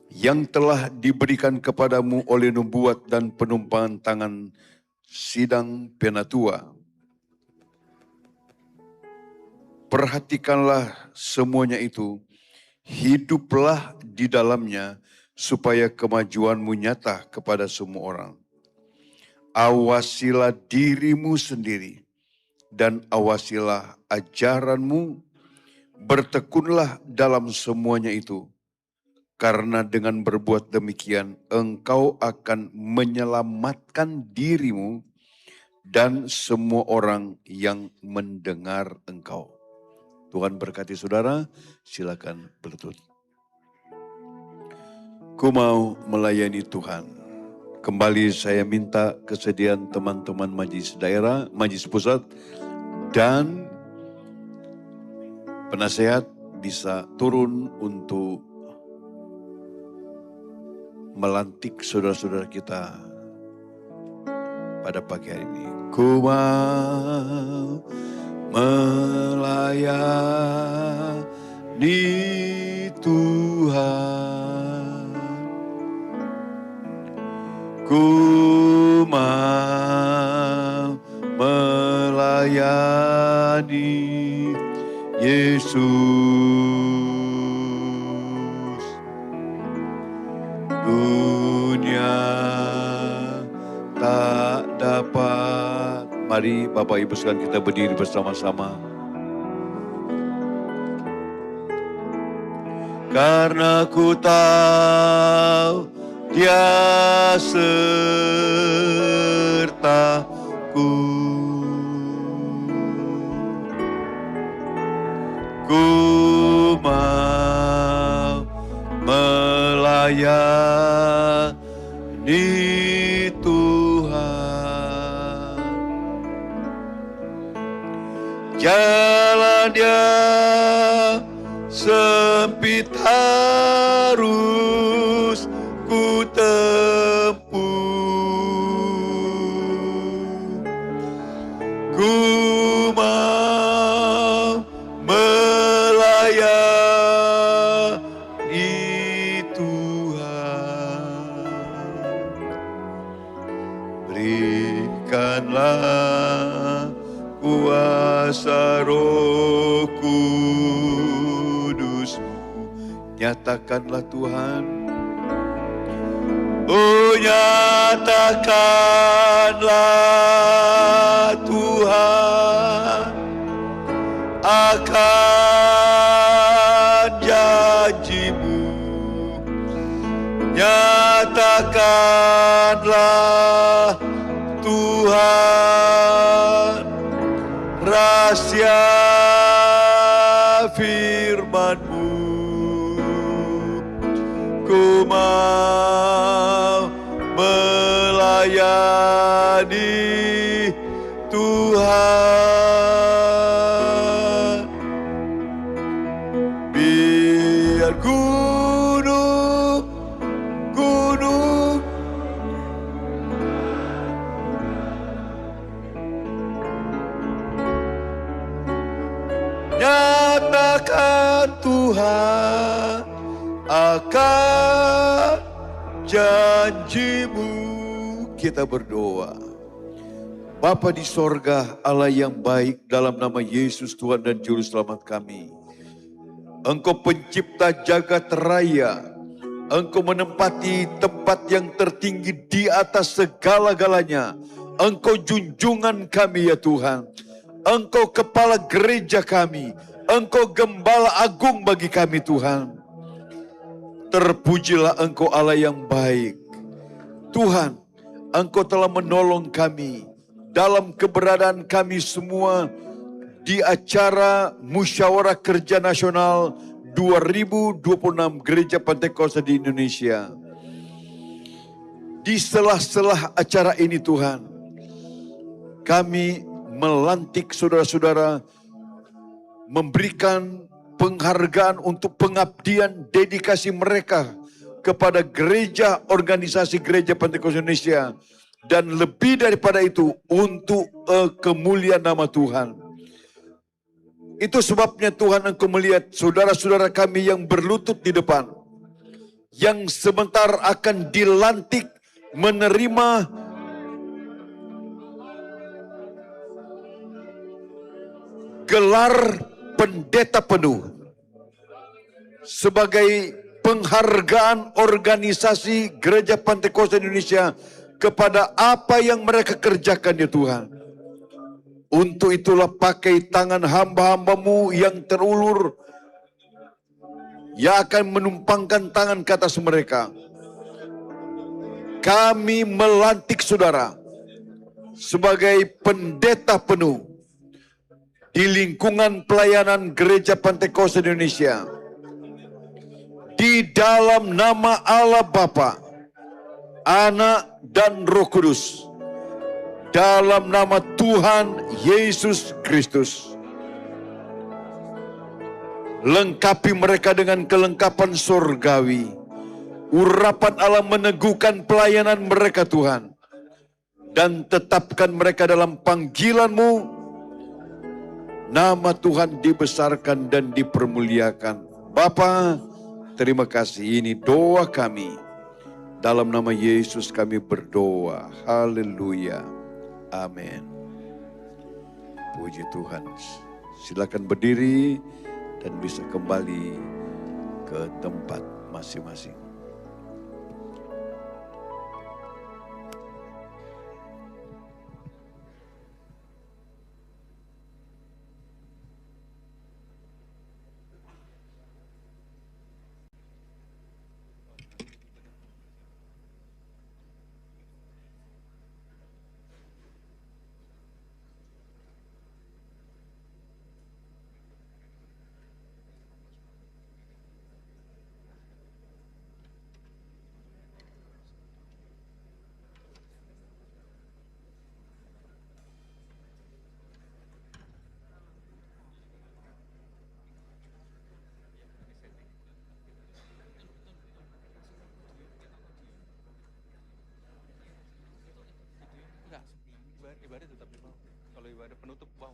yang telah diberikan kepadamu oleh nubuat dan penumpangan tangan sidang penatua. Perhatikanlah semuanya itu, hiduplah di dalamnya supaya kemajuanmu nyata kepada semua orang. Awasilah dirimu sendiri dan awasilah ajaranmu, bertekunlah dalam semuanya itu. Karena dengan berbuat demikian engkau akan menyelamatkan dirimu dan semua orang yang mendengar engkau. Tuhan berkati saudara, silakan berlutut. Ku mau melayani Tuhan. Kembali saya minta kesediaan teman-teman majelis daerah, majelis pusat, dan penasehat bisa turun untuk melantik saudara-saudara kita pada pagi hari ini. Ku mau melayani Tuhan, ku mau melayani Yesus. Dunia tak dapat. Mari Bapak Ibu sekalian kita berdiri bersama-sama. Karena ku tahu Dia sertaku, ku mau melayani Tuhan. tapi harus ku tempuh. Ku mau melayani Tuhan. Berikanlah kuasa Roh Kudus-Mu. Nyatakanlah Tuhan. Oh, nyatakanlah Tuhan akan janji-Mu. Nyatakanlah Tuhan rahasia firman-Mu. Ku mau melayani Tuhan. Biar gunung nyatakan Tuhan akan janji-Mu. Kita berdoa. Bapa di sorga, Allah yang baik, dalam nama Yesus Tuhan dan Juru Selamat kami. Engkau pencipta jagat raya. Engkau menempati tempat yang tertinggi di atas segala-galanya. Engkau junjungan kami ya Tuhan. Engkau kepala gereja kami. Engkau gembala agung bagi kami Tuhan. Terpujilah Engkau Allah yang baik. Tuhan, Engkau telah menolong kami dalam keberadaan kami semua di acara Musyawarah Kerja Nasional 2026 Gereja Pantekosta di Indonesia. Di sela-sela acara ini Tuhan, kami melantik saudara-saudara, memberikan penghargaan untuk pengabdian dedikasi mereka kepada gereja, organisasi Gereja Pantekosta Indonesia, dan lebih daripada itu untuk kemuliaan nama Tuhan. Itu sebabnya Tuhan Engkau melihat saudara-saudara kami yang berlutut di depan, yang sebentar akan dilantik menerima gelar pendeta penuh sebagai penghargaan organisasi Gereja Pantekosta Indonesia kepada apa yang mereka kerjakan ya Tuhan. Untuk itulah pakai tangan hamba-hambamu yang terulur, yang akan menumpangkan tangan ke atas mereka. Kami melantik saudara sebagai pendeta penuh di lingkungan pelayanan Gereja Pantekosta Indonesia. Di dalam nama Allah Bapa, Anak dan Roh Kudus. Dalam nama Tuhan Yesus Kristus. Lengkapi mereka dengan kelengkapan surgawi. Urapan Allah meneguhkan pelayanan mereka Tuhan. Dan tetapkan mereka dalam panggilan-Mu. Nama Tuhan dibesarkan dan dipermuliakan. Bapa, terima kasih. Ini doa kami. Dalam nama Yesus kami berdoa. Haleluya. Amin. Puji Tuhan. Silakan berdiri dan bisa kembali ke tempat masing-masing.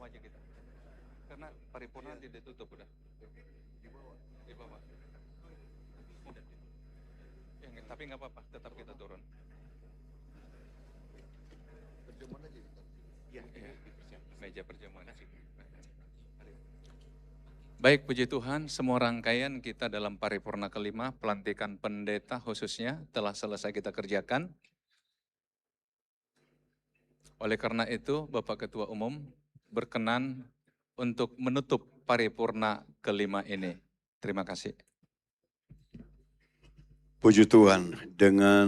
aja kita. Karena paripurna ditutup udah. Di bawah. Ya, tapi nggak apa-apa, tetap kita turun. Ya, Ya, meja perjamuan. Baik, puji Tuhan, semua rangkaian kita dalam paripurna kelima, pelantikan pendeta khususnya, telah selesai kita kerjakan. Oleh karena itu, Bapak Ketua Umum berkenan untuk menutup paripurna kelima ini. Terima kasih. Puji Tuhan, dengan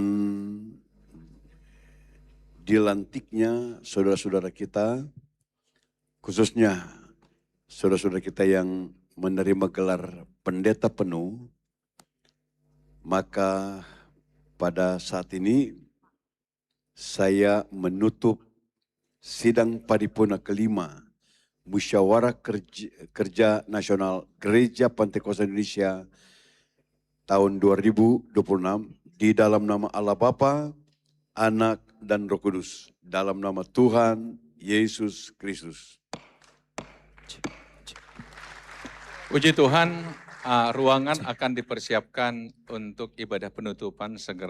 dilantiknya saudara-saudara kita, khususnya saudara-saudara kita yang menerima gelar pendeta penuh, maka pada saat ini saya menutup sidang paripurna kelima Musyawarah Kerja Nasional Gereja Pantekosta Indonesia tahun 2026 di dalam nama Allah Bapa, Anak, dan Roh Kudus, dalam nama Tuhan Yesus Kristus. Puji Tuhan, ruangan akan dipersiapkan untuk ibadah penutupan segera.